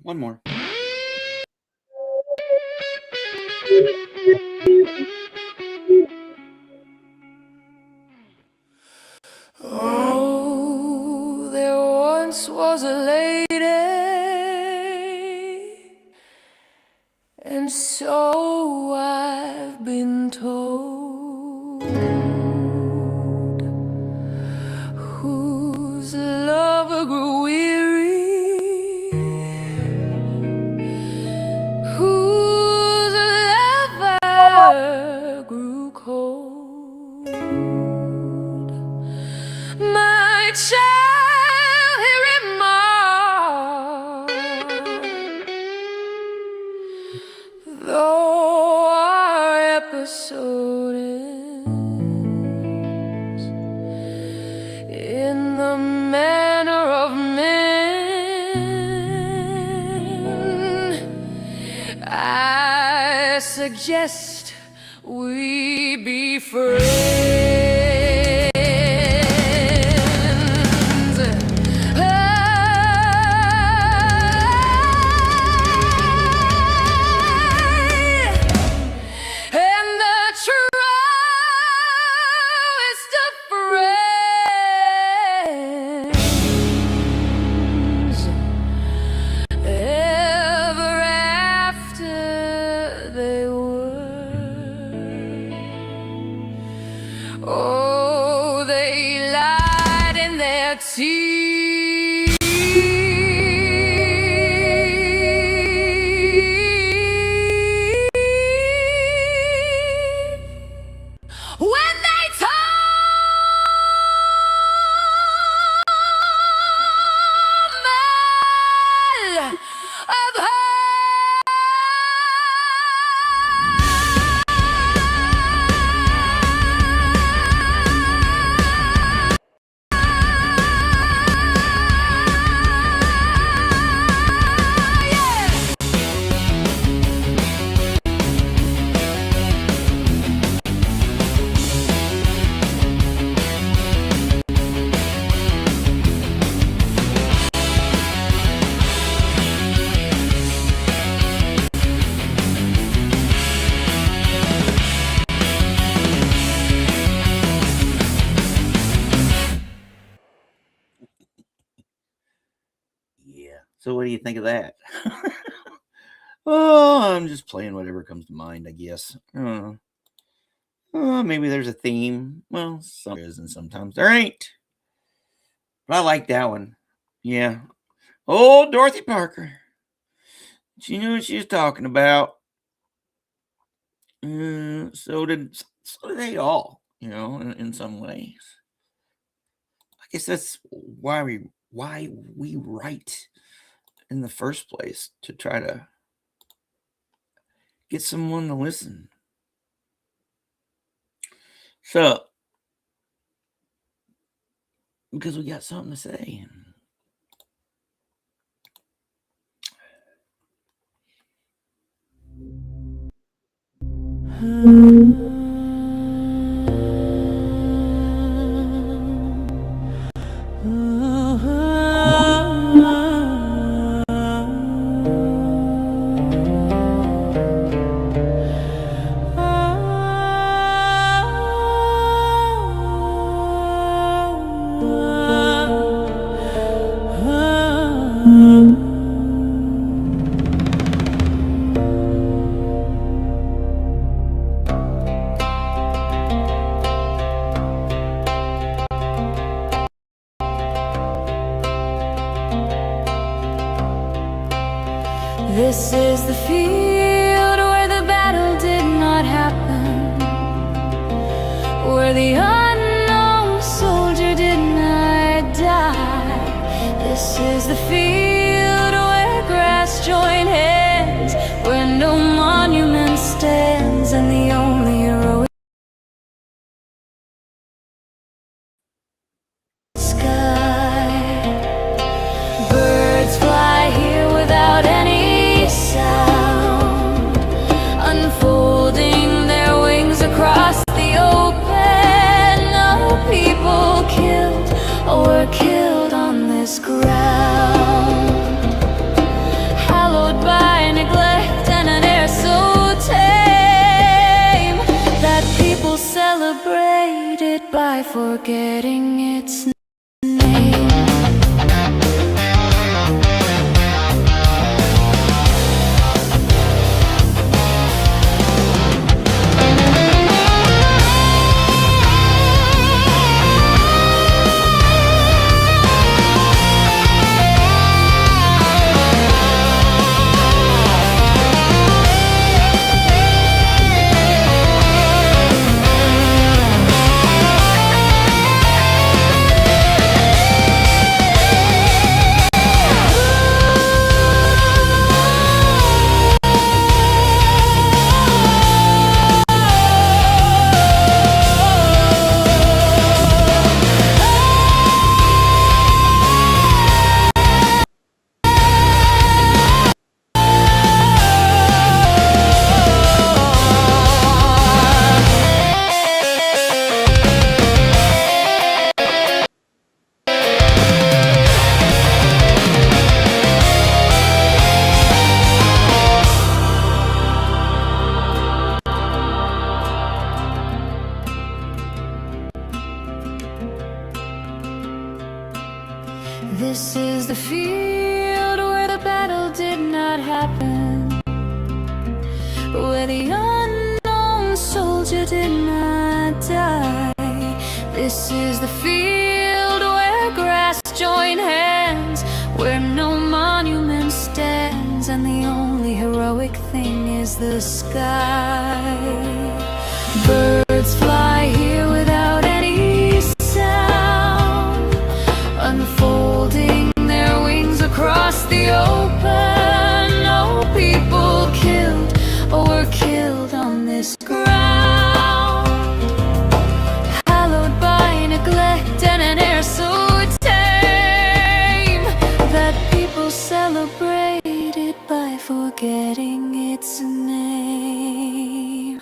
One more. Oh, there once was a lady, and so I've been told, whose lover grew weary, whose lover grew cold. My child, he remarked, though our episode ends in the manner of men, I suggest we be friends. And the truest of friends, ever after they were. Oh, they lied in their teeth. When So what do you think of that? Oh, I'm just playing whatever comes to mind, I guess. Maybe there's a theme. Well, some is, and sometimes there ain't. But I like that one. Yeah. Old Dorothy Parker. She knew what she was talking about. So did they all, in some ways. I guess that's why we write in the first place, to try to get someone to listen. So, because we got something to say. This is the field where the battle did not happen, where the unknown soldier did not die. This is the field where grass joined hands, where no monument stands, and the only heroic sky. Birds fly here without any sound, unfolding their wings across the open. No people killed or were killed on this ground, hallowed by neglect and an air so tame that people celebrate it by forgetting its name. This is the field where the battle did not happen, where the unknown soldier did not die. This is the field where grass joined hands, where no monument stands, and the only heroic thing is the sky. Birds fly here without any sound, unfolding their wings across the open. No people killed or were killed on this ground, hallowed by neglect and an air so tame that people celebrate it by forgetting its name.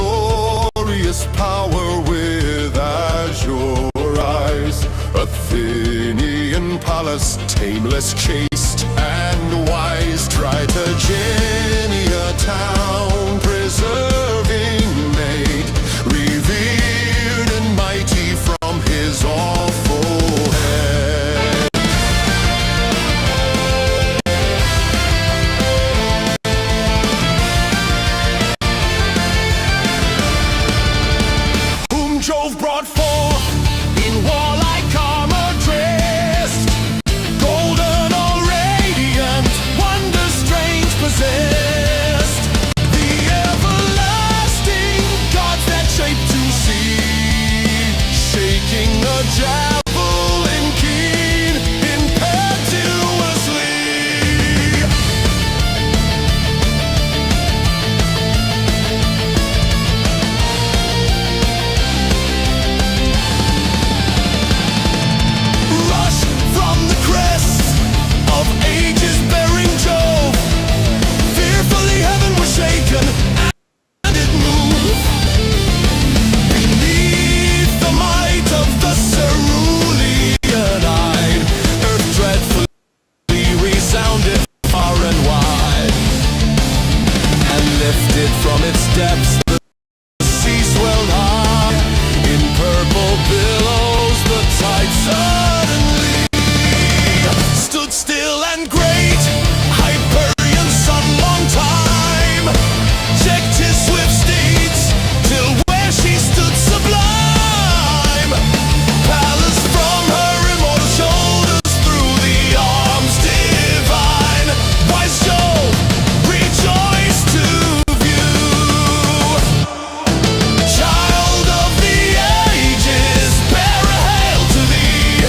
glorious power with azure eyes. Athenian palace, tameless, chaste, and wise. Tritogenia town, preserving maid, revered and mighty from his awful head. Whom Jove brought forth in warlike armor dressed, golden all radiant, wonder strange possessed. The everlasting gods that shape to see, shaking the javelin keen, impetuously. Rush from the crest of ages bearing Jove. Fearfully heaven was shaken and it moved beneath the might of the cerulean-eyed. Earth dreadfully resounded far and wide, and lifted from its depths the sea swelled high. In purple billows the tide suddenly stood still and great. Hyperion sun long time checked his swift steeds, till where she stood sublime, Pallas from her immortal shoulders threw the arms divine. Wise Jove rejoiced to view, child of the ages, bear a hail to thee.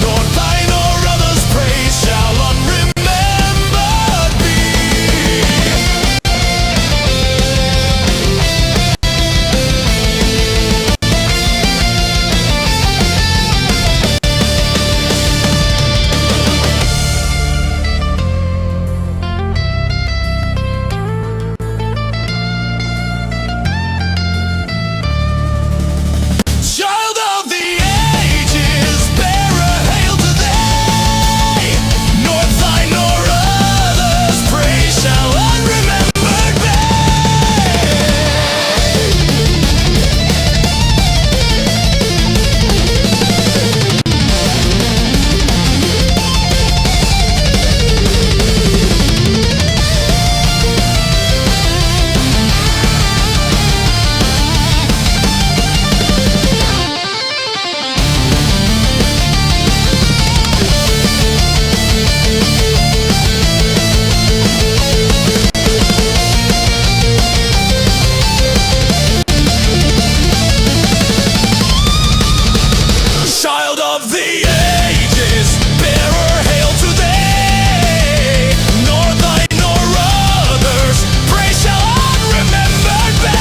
Nor thine nor others' praise shall unremembered be. Child of the ages, bear a hail to thee. Nor thine nor others' praise shall unremembered be. Child of the ages, bear a hail to thee. Nor thine nor others' praise shall unremembered be.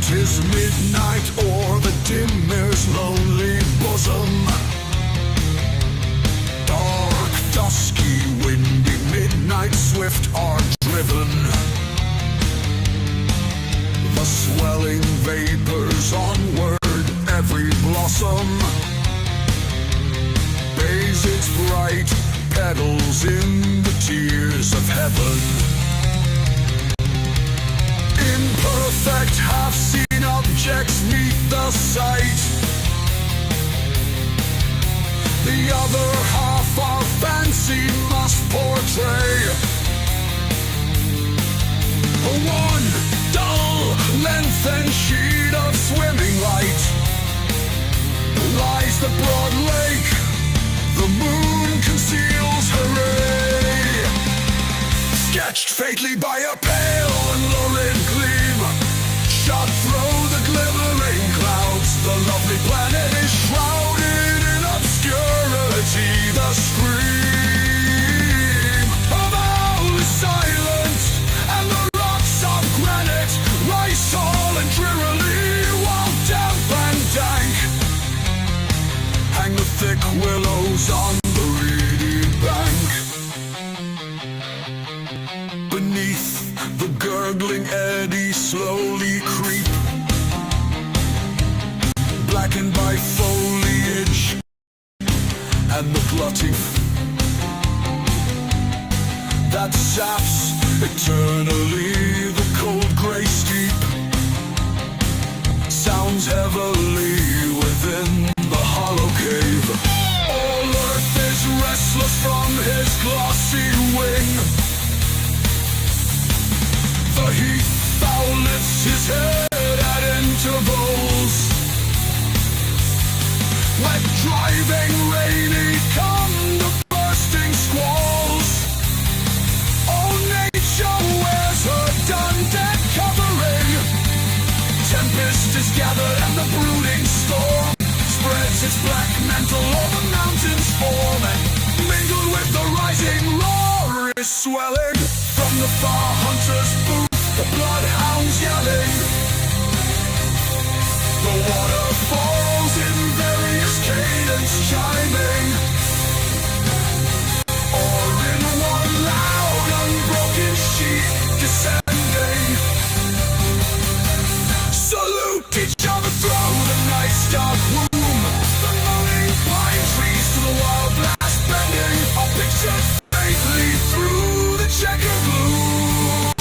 Tis midnight o'er the dimmer's lonely bosom. Dark, dusky, windy midnight swift are driven. The swelling vapors onward, every blossom bathes its bright petals in the tears of heaven. Imperfect, half-seen objects meet the sight. The other half our fancy must portray. One dull, lengthened sheet of swimming light lies the broad lake, the moon concealed Snatched fatally by a pale and lurid gleam, shot through the glimmering clouds. The lovely planet is shrouded in obscurity. The scream of all is silent, and the rocks of granite rise tall and drearily, while damp and dank hang the thick willows on the reedy bank. Beneath the gurgling eddies slowly creep, blackened by foliage and the glutting that saps eternally. The cold grey steep sounds heavily within the hollow cave. All earth is restless from his glossy wing. The heat fowl lifts his head at intervals. When driving rainy come the bursting squalls. All nature wears her dun dead covering. Tempest is gathered and the brooding storm spreads its black mantle over mountains form, and mingled with the rising roar is swelling from the far hunter's booth, the bloodhounds yelling. The water falls in various cadence chiming, or in one loud unbroken sheet descending. Salute each other through the night's dark womb. The moaning pine trees to the wild blast bending are pictured faintly through the checkered gloom.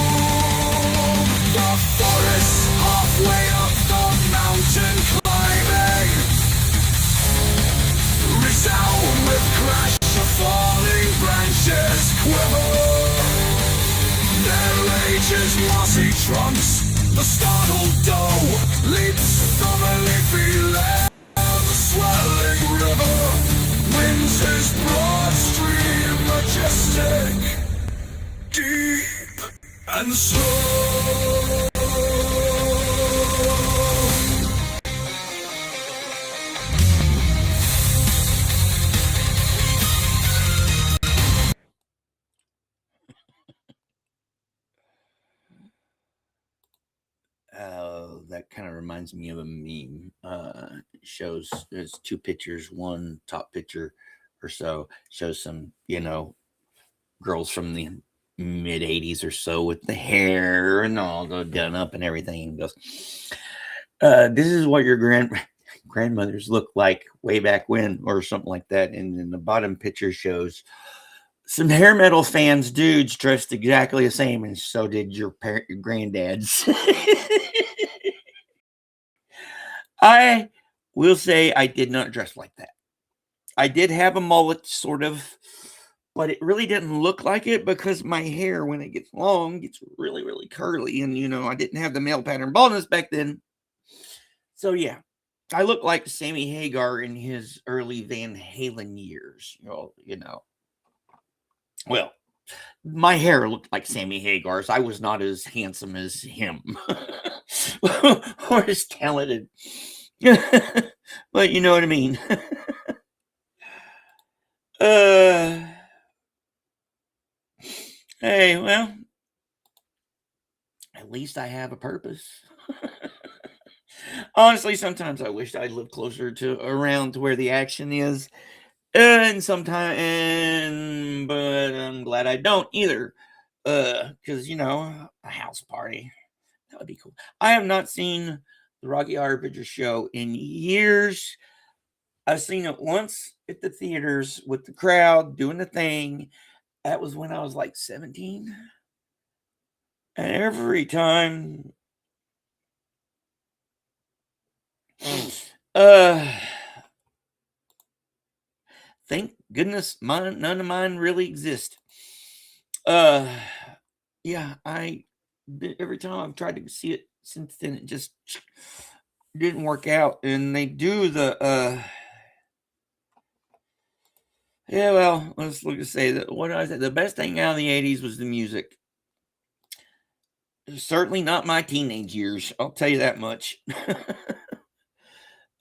The forest halfway up the mountain climbing resound with crash of falling branches quiver. Their ages mossy trunks. The startled doe leaps from a leafy land. The swelling river winds his broad stream, majestic, deep, and slow. That kind of reminds me of a meme. Shows there's two pictures. One top picture or so shows some, girls from the mid 80s or so with the hair and all done up and everything. And goes, this is what your grandmothers looked like way back when, or something like that. And then the bottom picture shows some hair metal fans, dudes dressed exactly the same, and so did your granddads. I will say I did not dress like that. I did have a mullet, sort of, but it really didn't look like it because my hair, when it gets long, gets really, really curly. And, I didn't have the male pattern baldness back then. So, yeah, I look like Sammy Hagar in his early Van Halen years, Well, my hair looked like Sammy Hagar's. I was not as handsome as him or as talented. But you know what I mean. Hey, well, at least I have a purpose. Honestly, sometimes I wish I lived closer to around to where the action is. And sometimes, but I'm glad I don't either. Because, a house party, that would be cool. I have not seen the Rocky Horror Picture Show in years. I've seen it once at the theaters with the crowd doing the thing. That was when I was like 17. And every time, thank goodness none of mine really exist. Yeah, every time I've tried to see it since then, it just didn't work out. And they do the yeah, well, let's look to say that what I said, the best thing out of the 80s was the music. Certainly not my teenage years. I'll tell you that much.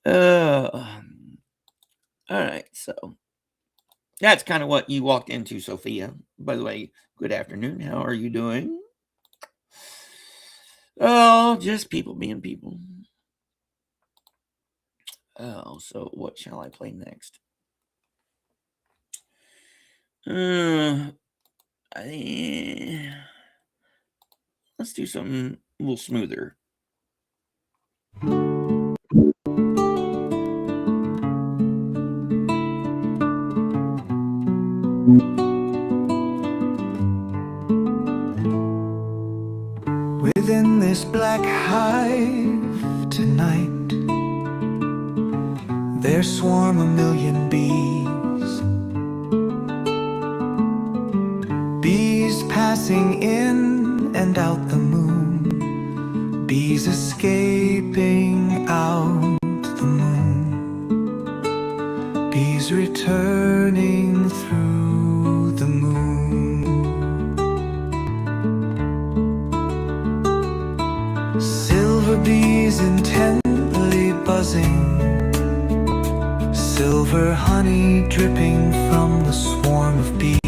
All right, so that's kind of what you walked into, Sophia. By the way, good afternoon. How are you doing? Oh, just people being people. Oh, so what shall I play next? Let's do something a little smoother. Within this black hive tonight, there swarm a million bees. Bees passing in and out the moon. Bees escaping out the moon. Bees returning through the moon. Silver bees intently buzzing. Silver honey dripping from the swarm of bees.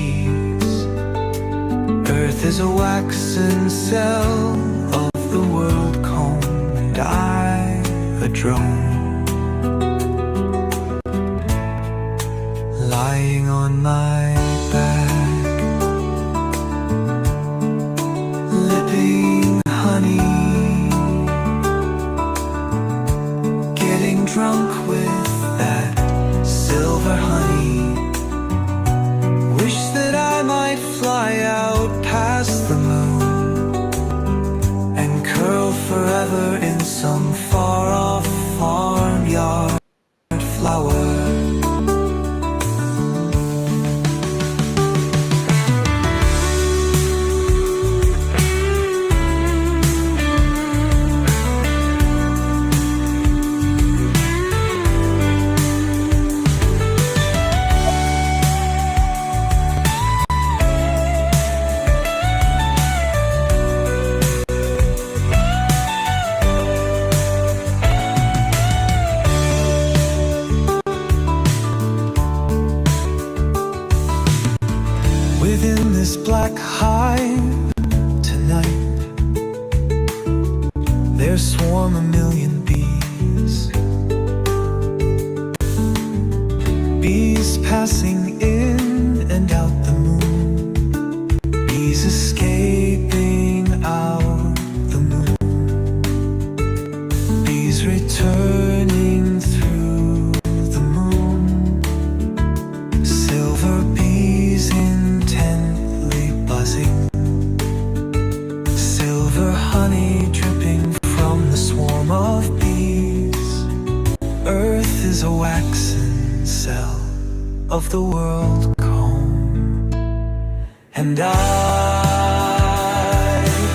Earth is a waxen cell of the world comb, and I a drone, lying on my back, lipping honey, getting drunk with that silver honey. Wish that I might fly out past the moon and curl forever in some far-off farmyard flower. Within this black hive tonight, there swarm a million bees. Bees passing in and out the moon. Bees escaping out the moon. Bees returning through the moon. Silver bees intently buzzing. Silver honey dripping from the swarm of bees. Earth is a waxen cell of the world comb, and I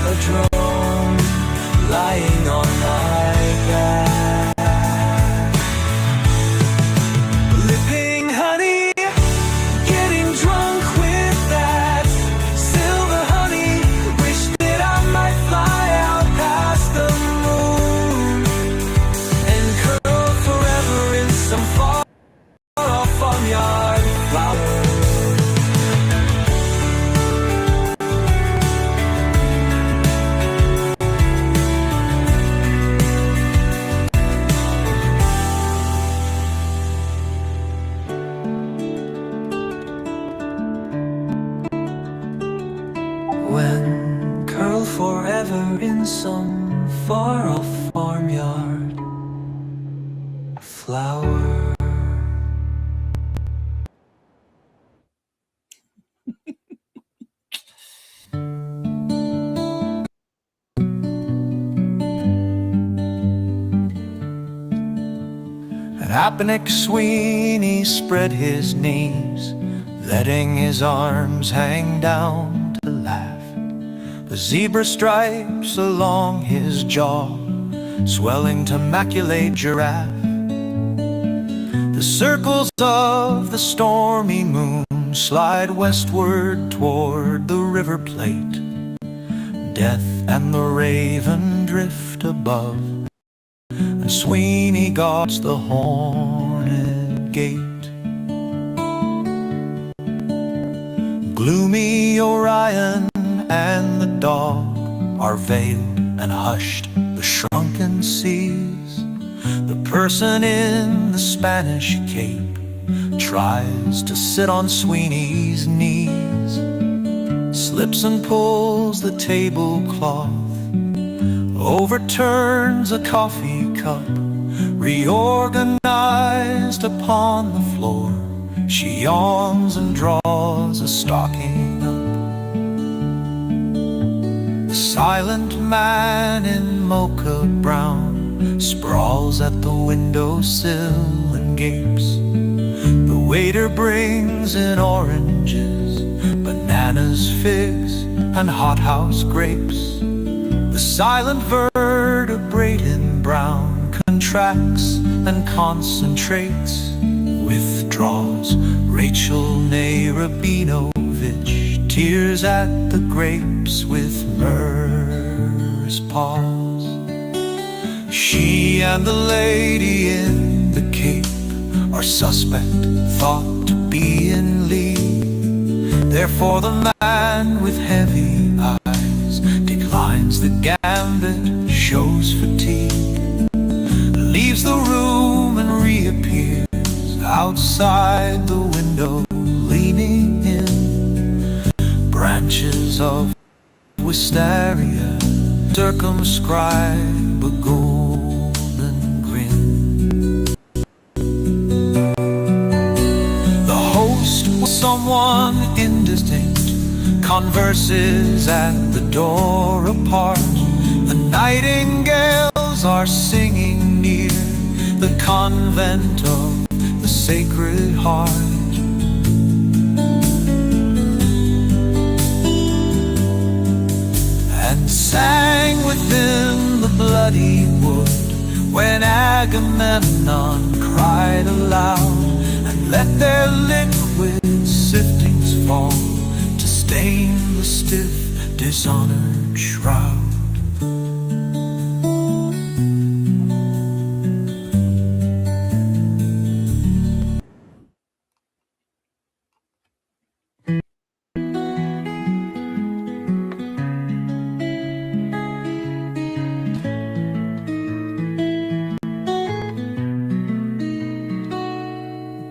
a drone lying on my back, lipping honey, getting drunk with that silver honey. Wish that I might fly out past the moon and curl forever in some far-off farmyard flower. When curl forever in some far-off farmyard flower. Apenic Sweeney spread his knees, letting his arms hang down to laugh. The zebra stripes along his jaw, swelling to maculate giraffe. The circles of the stormy moon slide westward toward the river plate. death and the raven drift above, and Sweeney guards the horned gate. Gloomy Orion and the dog are veiled and hushed, the shrunken seas. The person in the Spanish cape tries to sit on Sweeney's knees, slips and pulls the tablecloth, overturns a coffee cup, reorganized upon the floor. She yawns and draws a stocking up. The silent man in mocha brown sprawls at the windowsill and gapes. The waiter brings in oranges, bananas, figs, and hothouse grapes. The silent vertebrate in brown contracts and concentrates, withdraws. Rachel Narabinovich tears at the grapes with myrrh's paws. She and the lady in the cape are suspect, thought to be in league. Therefore the man with heavy eyes declines the gambit, shows fatigue, leaves the room and reappears outside the window, leaning in. Branches of wisteria circumscribe a golden grin. The host was someone indistinct, converses at the door apart. The nightingales are singing near the convent of the Sacred Heart. And sang within the bloody wood when Agamemnon cried aloud, and let their liquid siftings fall to stain the stiff, dishonored shroud.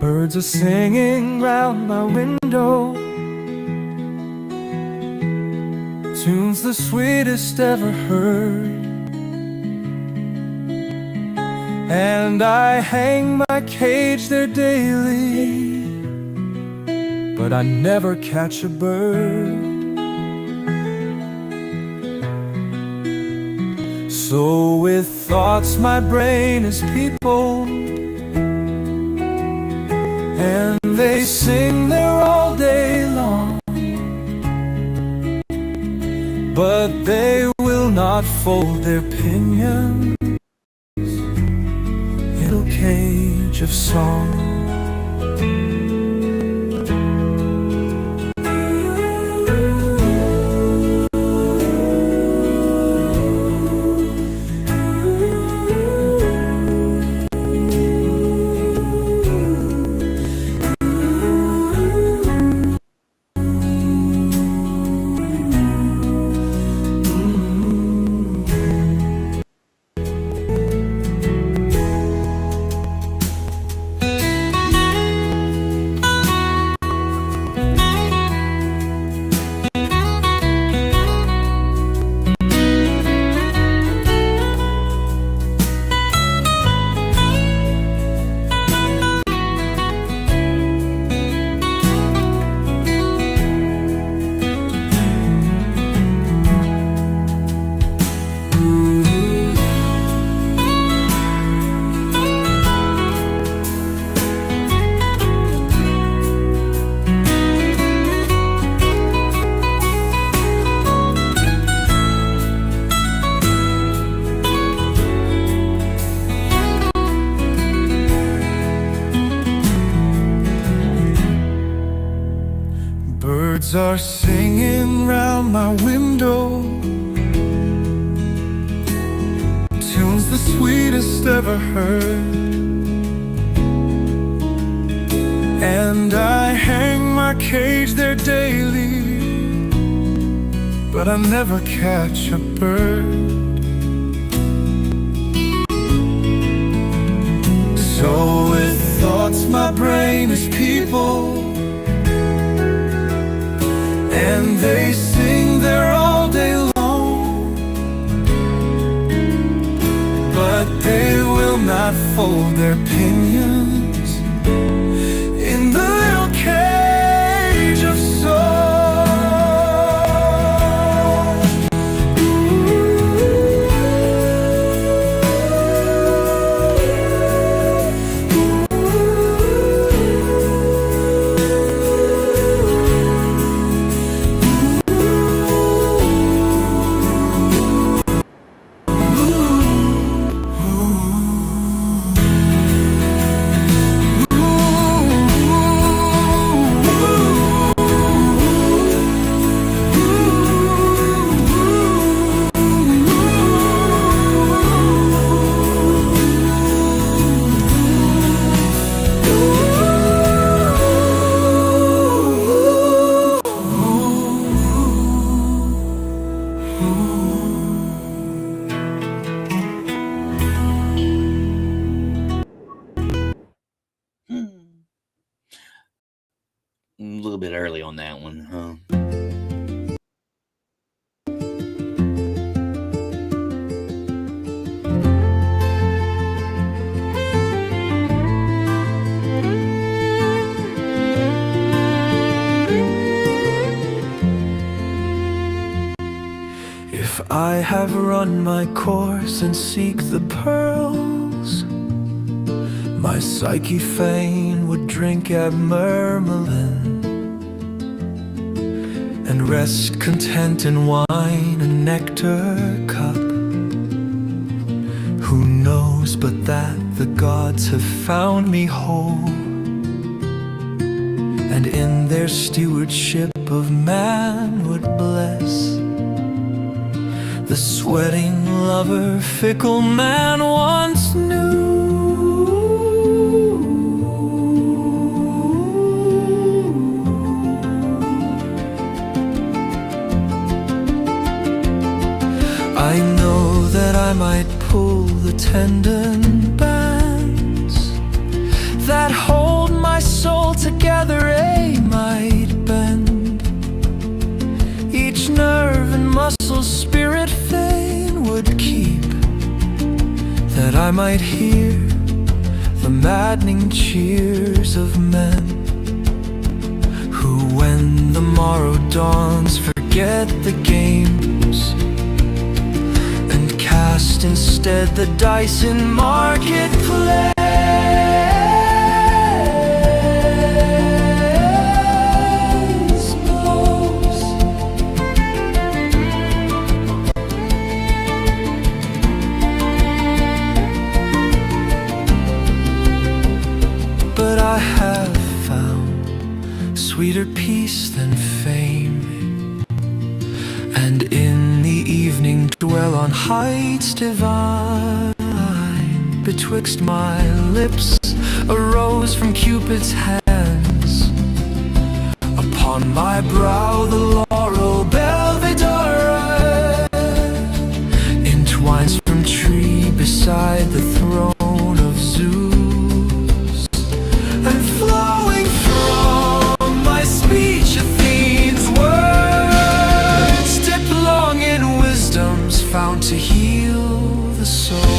Birds are singing round my window, tunes the sweetest ever heard. And I hang my cage there daily, but I never catch a bird. So with thoughts my brain is peopled, and they sing there all day long, but they will not fold their pinions in a cage of song. Birds are singing round my window, sweetest ever heard. And I hang my cage there daily, but I never catch a bird. So with thoughts my brain is people, and they sing there all day long, but they will not fold their pinions in the little cage of song. A little bit early on that one, huh? If I have run my course and seek the pearls, my psyche fain would drink at Murmelin and rest content in wine and nectar cup. Who knows but that the gods have found me whole, and in their stewardship of man would bless the sweating lover fickle man once knew. I know that I might pull the tendon bands that hold my soul together, might bend each nerve and muscle, spirit fain would keep, that I might hear the maddening cheers of men who, when the morrow dawns, forget the games and cast instead the dice in marketplace. But I have found sweeter peace than fame, and in the evening dwell on heights divine. Betwixt my lips a rose from Cupid's hands, upon my brow the laurel belvedere entwines from tree beside the throne of Zeus, and flowing from my speech Athene's words dip long in wisdom's fount to heal the soul.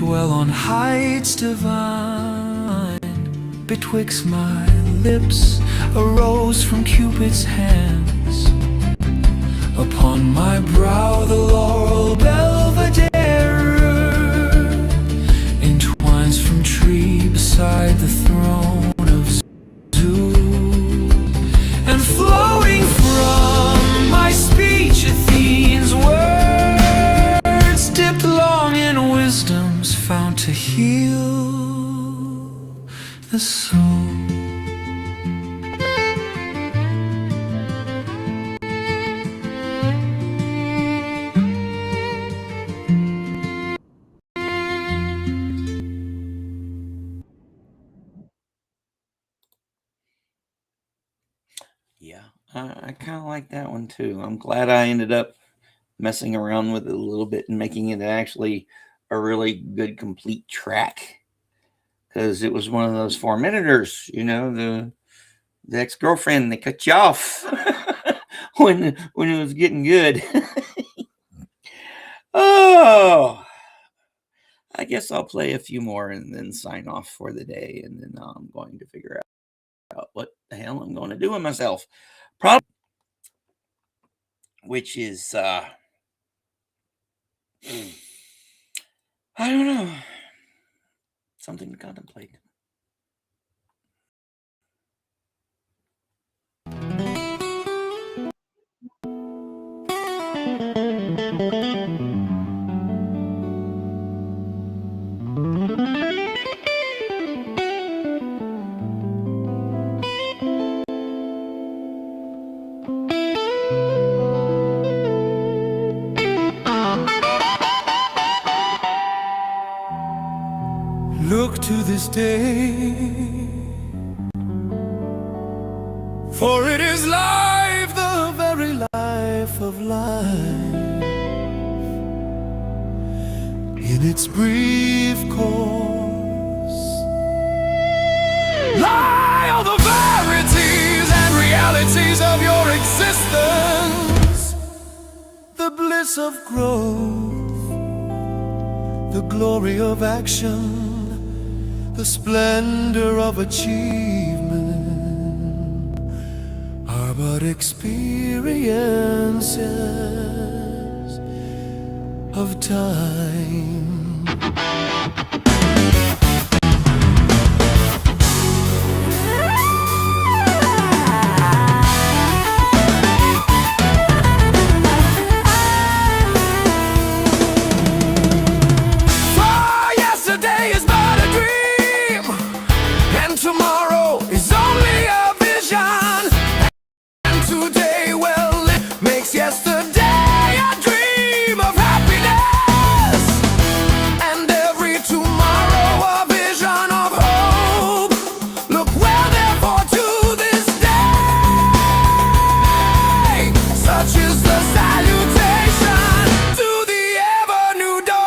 dwell on heights divine. Betwixt my lips a rose from Cupid's hands. Upon my brow the laurel belvedere entwines from tree beside the throne of Zeus. And flowing from my speech Athene's words, dipped long in wisdom's fount to heal the soul. Yeah, I kind of like that one too. I'm glad I ended up messing around with it a little bit and making it actually a really good complete track, because it was one of those 4-minuters, the ex-girlfriend that cut you off when it was getting good. Oh, I guess I'll play a few more and then sign off for the day, and then I'm going to figure out what the hell I'm going to do with myself. Probably, which is I don't know, something to contemplate. Look to this day, for it is life, the very life of life. In its brief course lie all the verities and realities of your existence, the bliss of growth, the glory of action, the splendor of achievement are but experiences of time. For yesterday is but a dream, and tomorrow is only a vision. And today, well, it makes yesterday a dream of happiness, and every tomorrow a vision of hope. Look well, therefore, to this day. Such is the salutation to the ever new dawn.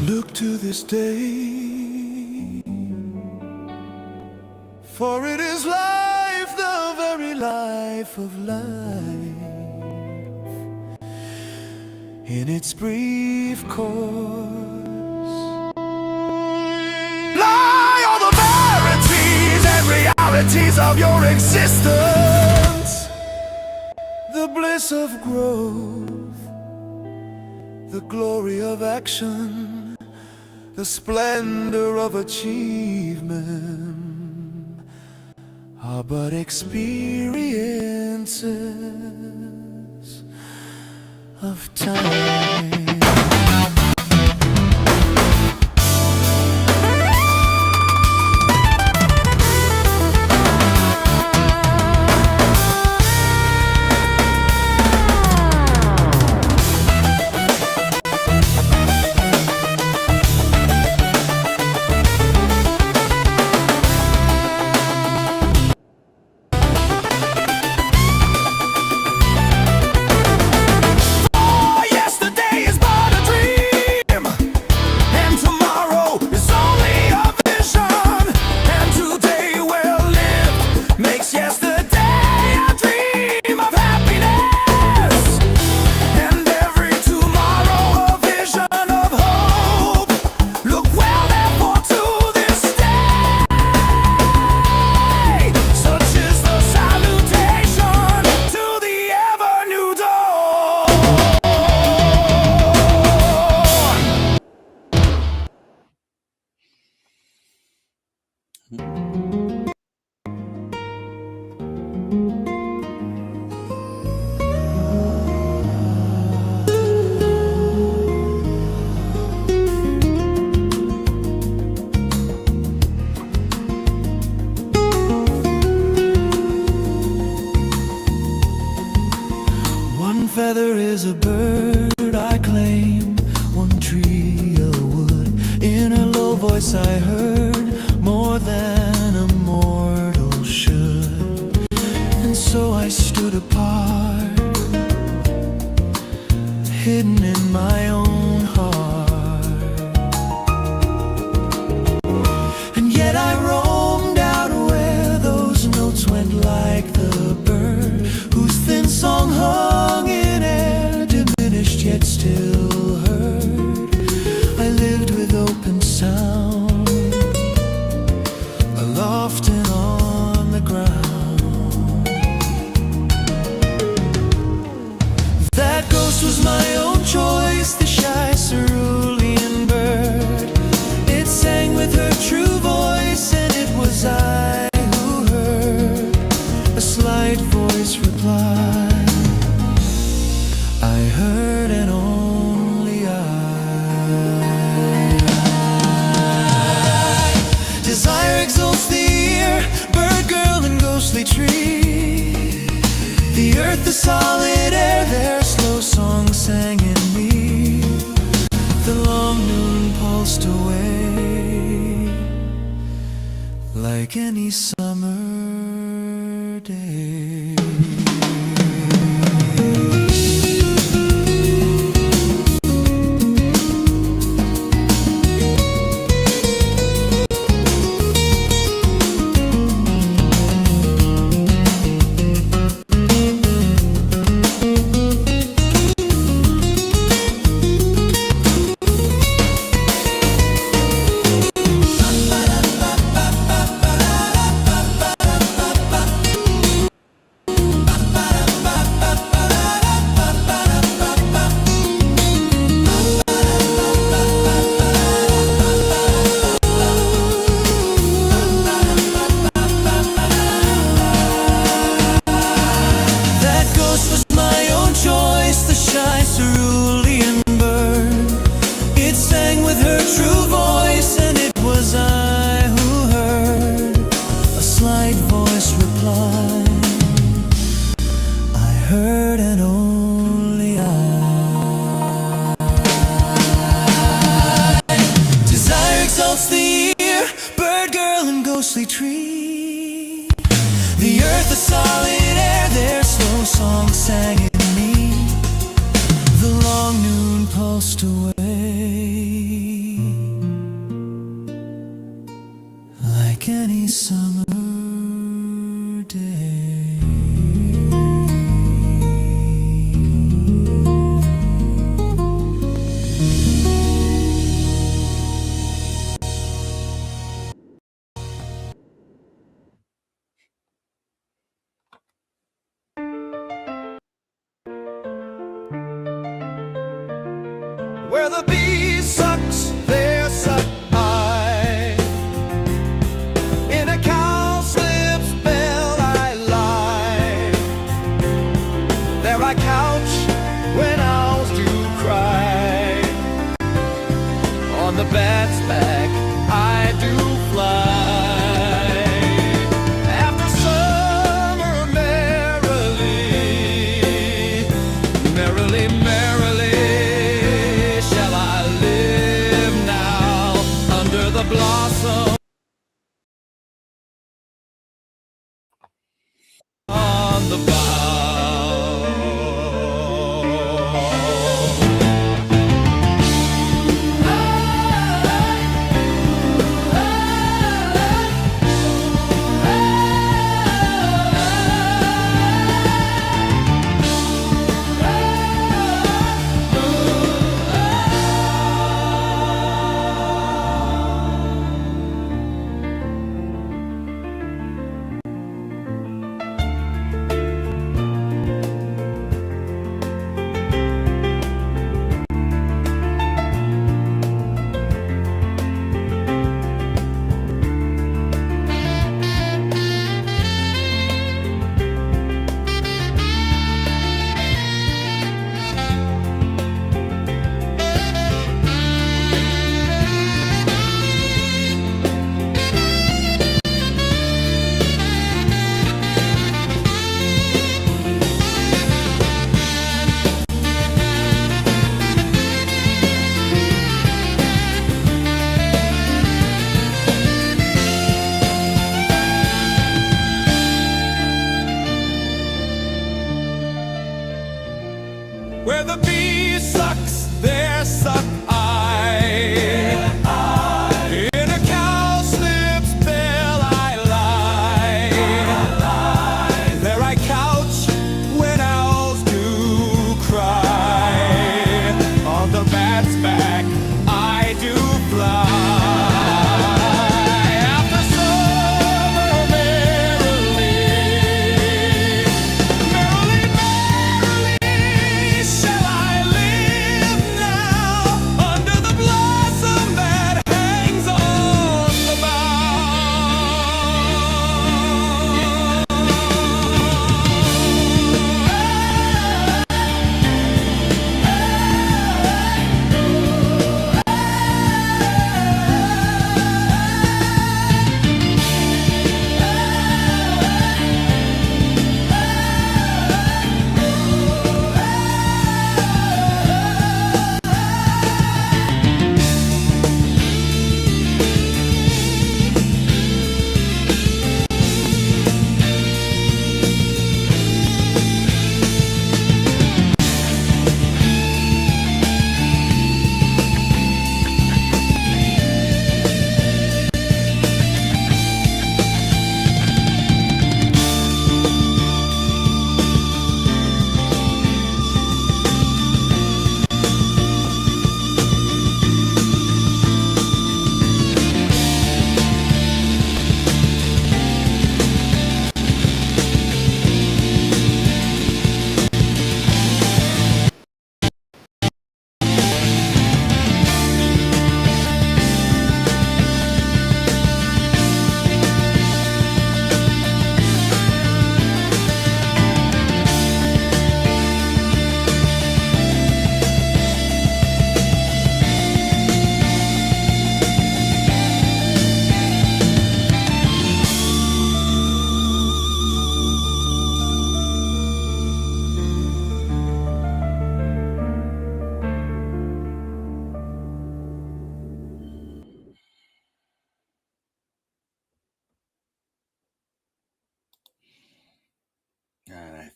Look to this day, For it is life, the very life of life, in its brief course. Lie all the verities and realities of your existence, the bliss of growth, the glory of action, the splendor of achievement are but experiences of time. One feather is a bird I claim, one tree a wood. In a low voice I heard more than a mortal should. And so I stood apart, hidden in my own heart. And yet I roamed out where those notes went like the bird whose thin song hung in air, diminished yet still heard. I lived with open sound, aloft and on the ground. That ghost was my own choice, the shy cerulean bird. It sang with her true voice, and it was I who heard a slight voice reply. I heard and only I. Desire exalts the ear, bird, girl, and ghostly tree. The earth, the solid air, their slow song sang in me. The long noon pulsed away like any summer day. Tree. The earth, the solid air, their slow song sang in me. The long noon pulsed away like any summer the bat's back, I do fly. After summer, merrily, merrily, shall I live now under the blossom on the bough. Where the bee sucks, there suck I. In a cowslip's bell I lie. There I couch when owls do cry. On the bat's back I do fly. After summer, merrily, merrily, merrily, shall I live now under the blossom that hangs on the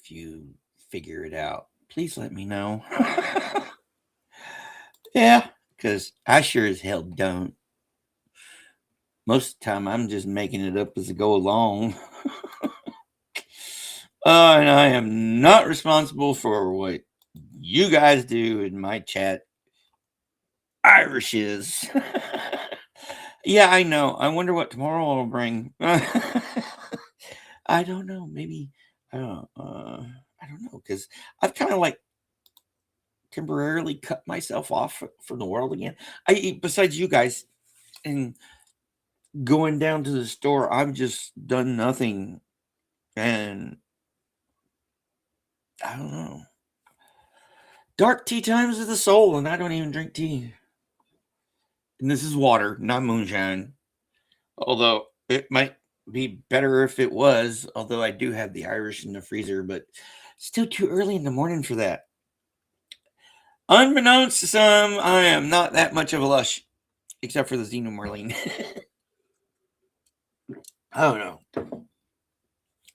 If you figure it out, please let me know. Yeah, because I sure as hell don't. Most of the time, I'm just making it up as I go along. And I am not responsible for what you guys do in my chat. Irish is. Yeah, I know. I wonder what tomorrow will bring. I don't know. Maybe I don't know, because I've kind of like temporarily cut myself off from the world again. Besides you guys and going down to the store, I've just done nothing, and I don't know. Dark tea times of the soul, and I don't even drink tea. And this is water, not moonshine. Although it might be better if it was, although I do have the Irish in the freezer, but still too early in the morning for that. Unbeknownst to some, I am not that much of a lush, except for the Xenomarlene. Oh no.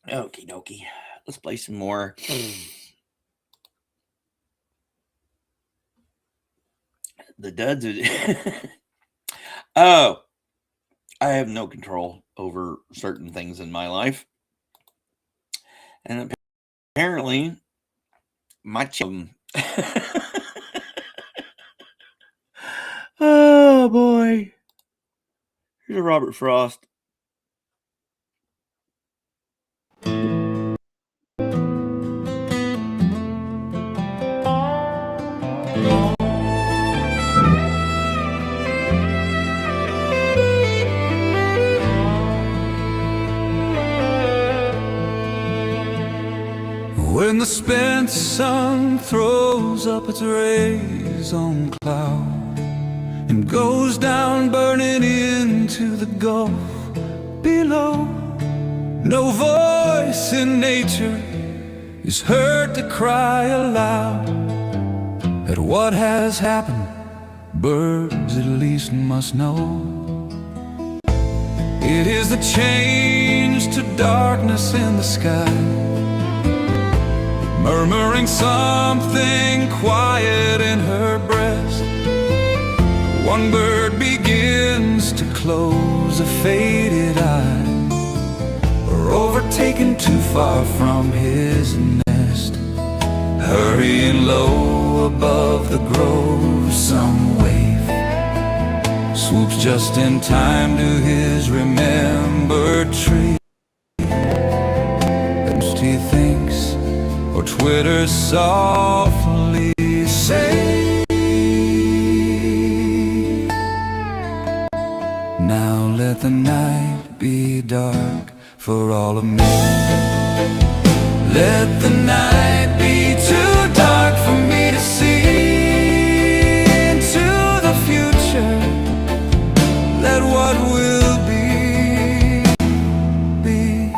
Okie dokie. Let's play some more. The duds are. Oh, I have no control over certain things in my life. And apparently, my children. Oh boy. Here's a Robert Frost. When the spent sun throws up its rays on cloud and goes down burning into the gulf below, no voice in nature is heard to cry aloud at what has happened. Birds at least must know. It is the change to darkness in the sky, murmuring something quiet in her breast. One bird begins to close a faded eye, or overtaken too far from his nest. Hurrying low above the grove, some wave swoops just in time to his remembered tree. And he thinks, or twitters softly, say, now let the night be dark for all of me. Let the night be too dark for me to see into the future. Let what will be, be.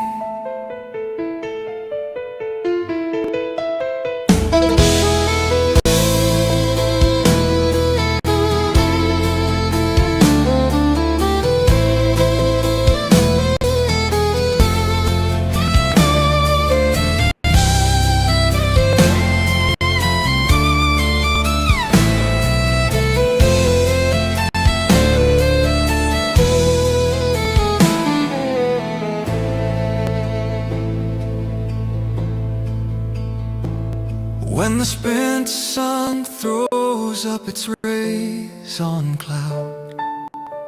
When the spent sun throws up its rays on cloud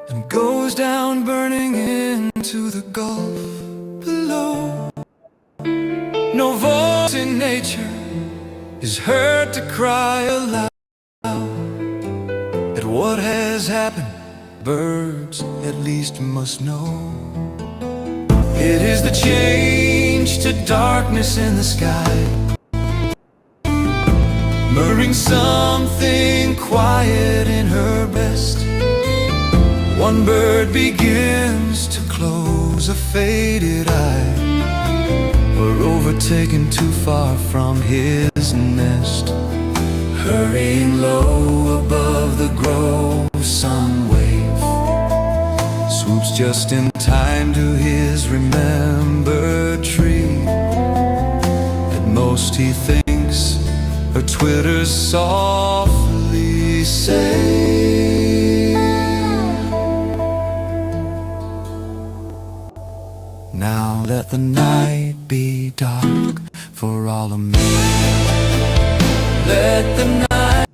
and goes down burning into the gulf below, no voice in nature is heard to cry aloud at what has happened. Birds at least must know. It is the change to darkness in the sky, murmuring something quiet in her breast. One bird begins to close a faded eye, or overtaken too far from his nest. Hurrying low above the grove, some wave swoops just in time to his remembered tree. At most he thinks, or twitters softly, say, now let the night be dark for all of me. Let the night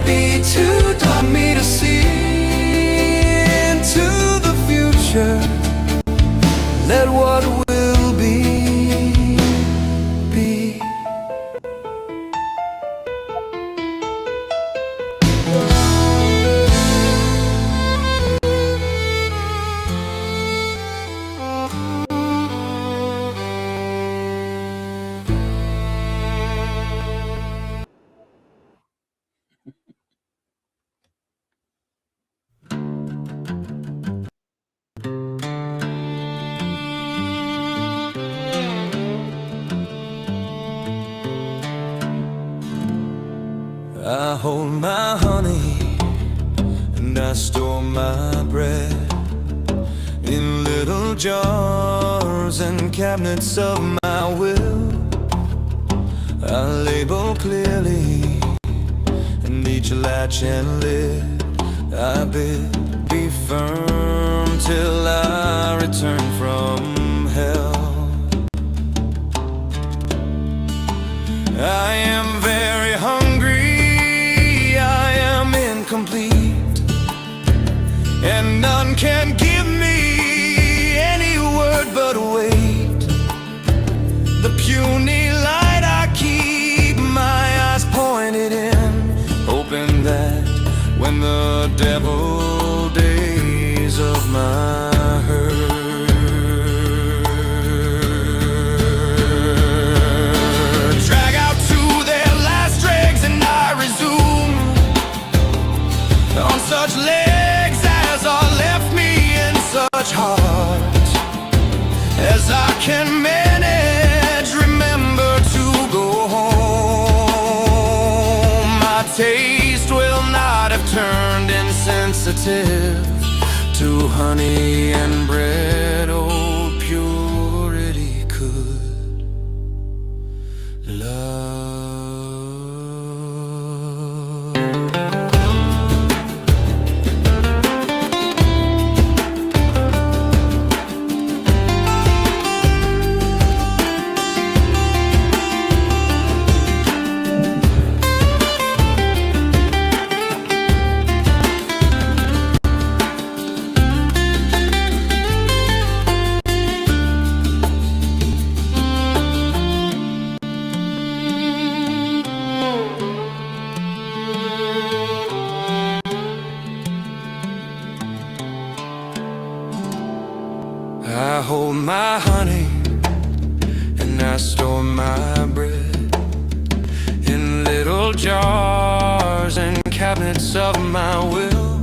be too dark for me to see into the future. Let what will be, be. I store my bread in little jars and cabinets of my will. I label clearly, and each latch and lid I bid be firm till I return from hell. I am very hungry, I am incomplete, and none can give me any word but wait. The puny light I keep my eyes pointed in, hoping that when the devil days of my hurt drag out to their last dregs, and I resume on such legs as are left me in such heart as I can manage. Remember to go home. My taste will not have turned insensitive to honey and bread. Old purity could love. I hold my honey and I store my bread in little jars and cabinets of my will.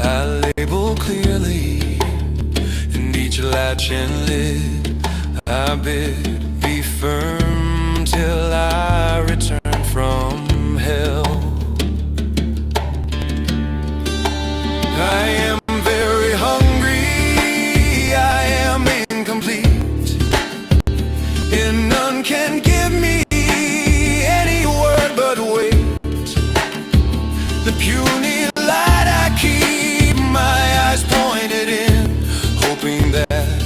I label clearly, and each latch and lid I bid be firm till I return from hell. I am very hungry, I am incomplete, and none can give me any word but wait. The puny light I keep my eyes pointed in, hoping that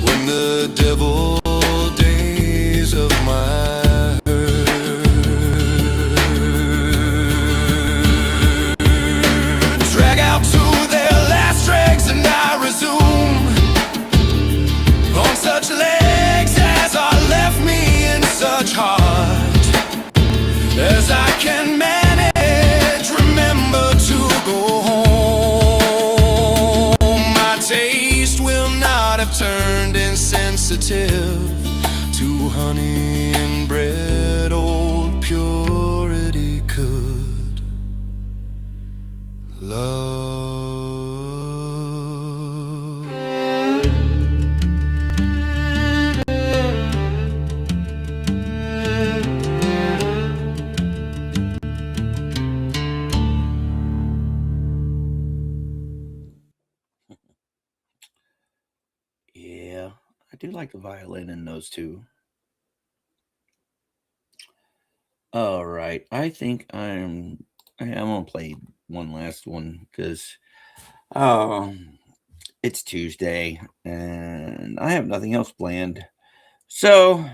when the devil days of my drag out to their last dregs, and I resume on such legs as are left me in such heart as I can manage. Remember to go home. My taste will not have turned insensitive to honey and bread. Old purity could love. Yeah, I do like the violin in those two. All right, I think I'm gonna play one last one because it's Tuesday and I have nothing else planned, so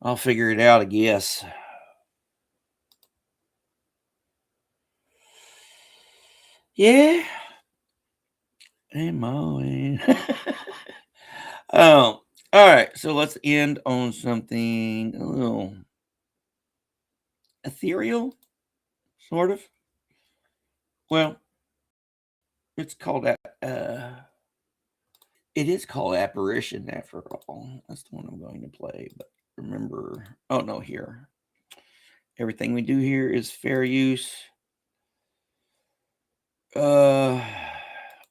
I'll figure it out, I guess. Yeah, am I? All right, so let's end on something a little ethereal, sort of. Well, it's called it is called Apparition after all. That's the one I'm going to play. But remember, oh no, here. Everything we do here is fair use. More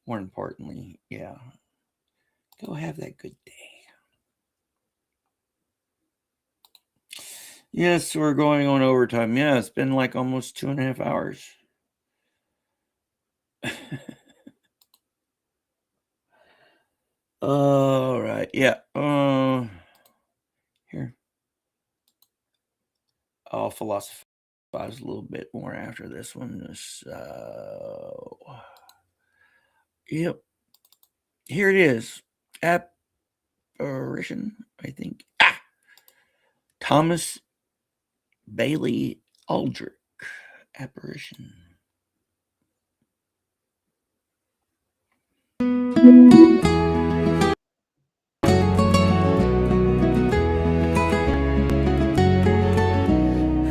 importantly, yeah. Go have that good day. Yes, we're going on overtime. Yeah, it's been like almost 2.5 hours. All right. Yeah. Here. I'll philosophize a little bit more after this one. So, yep. Here it is. Apparition, I think. Thomas Bailey Aldrich. Apparition.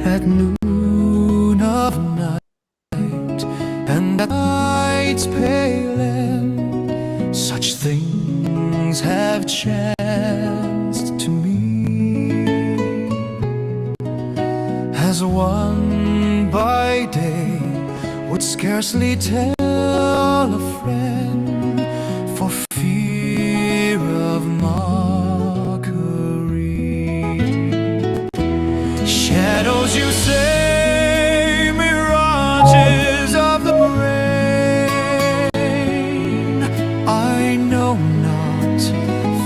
At noon of night, and at night's pale end, such things have chanced to me, as one by day would scarcely tell a friend for fear of mockery. Shadows, you say, mirages of the brain. I know not,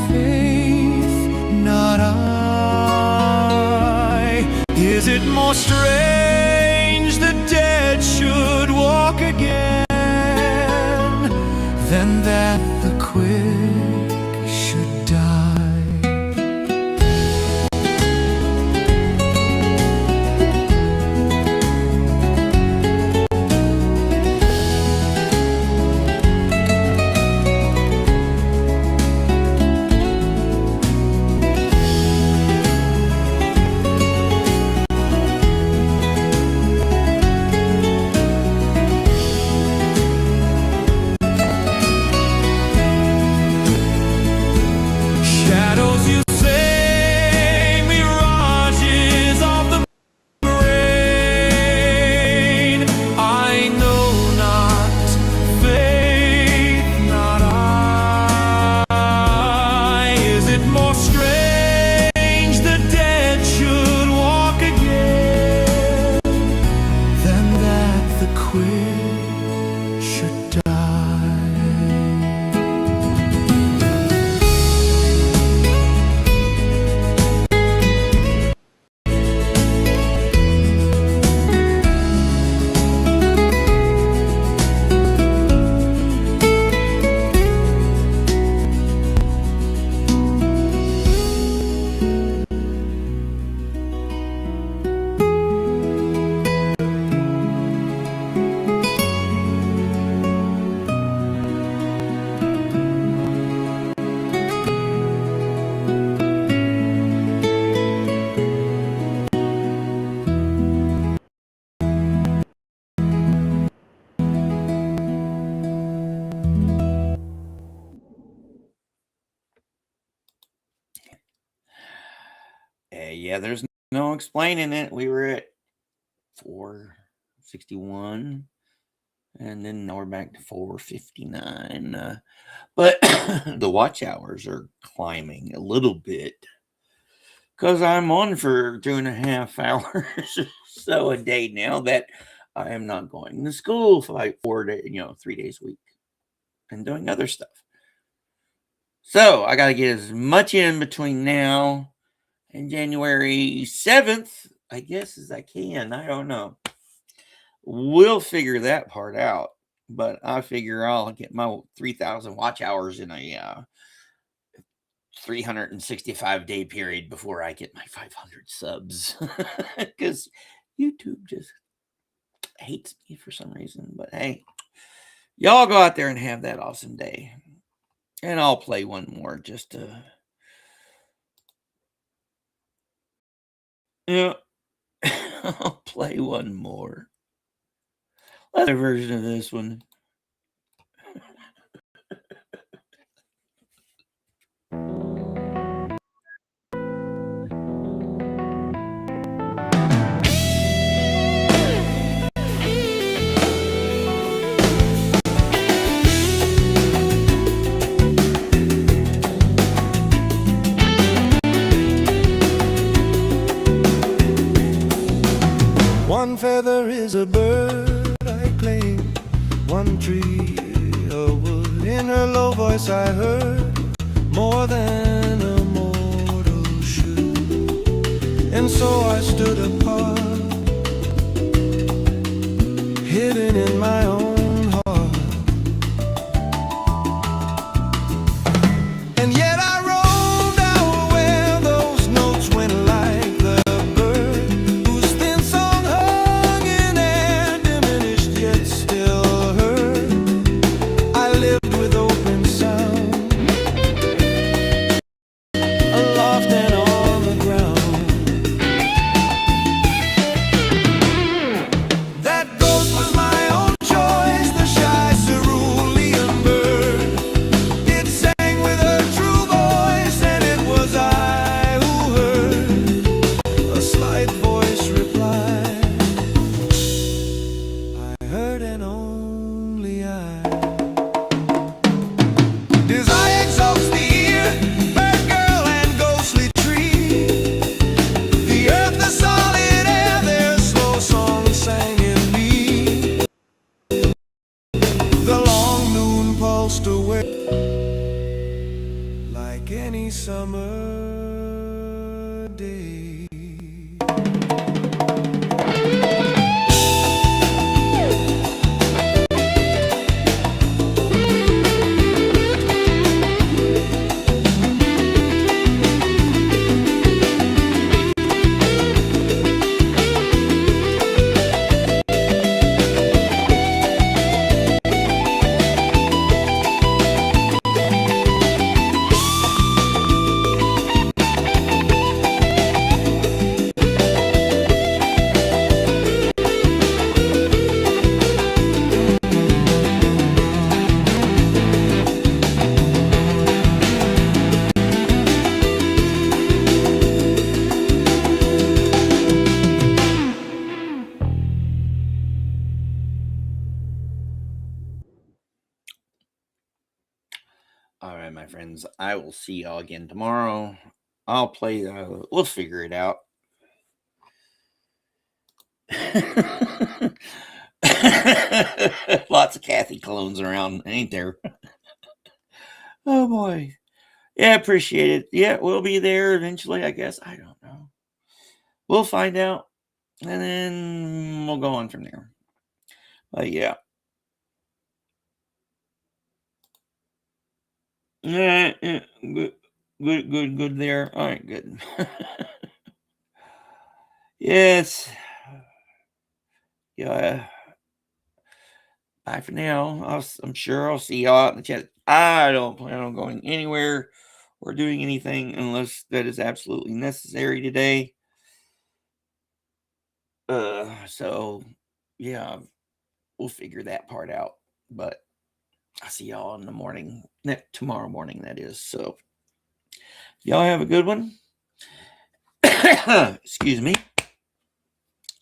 faith, not I. Is it more strange the dead should walk again than that the quick should die? Shadows, you say, mirages of the brain. I know not, faith, not I. Is it more strange the dead should walk again than that the quick should die? Yeah, there's no explaining it. We were at 461, and then now we're back to 459. But the watch hours are climbing a little bit because I'm on for 2.5 hours or so a day now that I am not going to school for like 3 days a week and doing other stuff. So I got to get as much in between now and January 7th, I guess, as I can. I don't know. We'll figure that part out. But I figure I'll get my 3,000 watch hours in a 365-day period before I get my 500 subs. Because YouTube just hates me for some reason. But hey, y'all go out there and have that awesome day. And I'll play one more just to... Yeah, I'll play one more. Another version of this one. One feather is a bird I claim, one tree a wood. In her low voice I heard more than a mortal should. And so I stood apart, hidden in my own heart. And yet I roamed out where those notes went like the bird whose thin song hung in air, diminished yet still heard. I lived with open sound, aloft and on the ground. That ghost was my own choice, the shy cerulean bird. It sang with her true voice, and it was I who heard a slight voice reply. I heard and only I. Desire exalts the ear, bird girl and ghostly tree. The earth, the solid air, their slow song sang in me. The long noon pulsed away like any summer day. All right, my friends. I will see y'all again tomorrow. I'll play. We'll figure it out. Lots of Kathy clones around, ain't there? Oh boy. Yeah, appreciate it. Yeah, we'll be there eventually, I guess. I don't know. We'll find out, and then we'll go on from there. But yeah. Yeah, good there. All right, good. Yes. Yeah. Bye for now. I'm sure I'll see y'all out in the chat. I don't plan on going anywhere or doing anything unless that is absolutely necessary today. So yeah, we'll figure that part out. But I'll see y'all in the morning, tomorrow morning, that is. So y'all have a good one. Excuse me.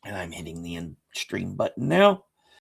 And I'm hitting the end stream button now.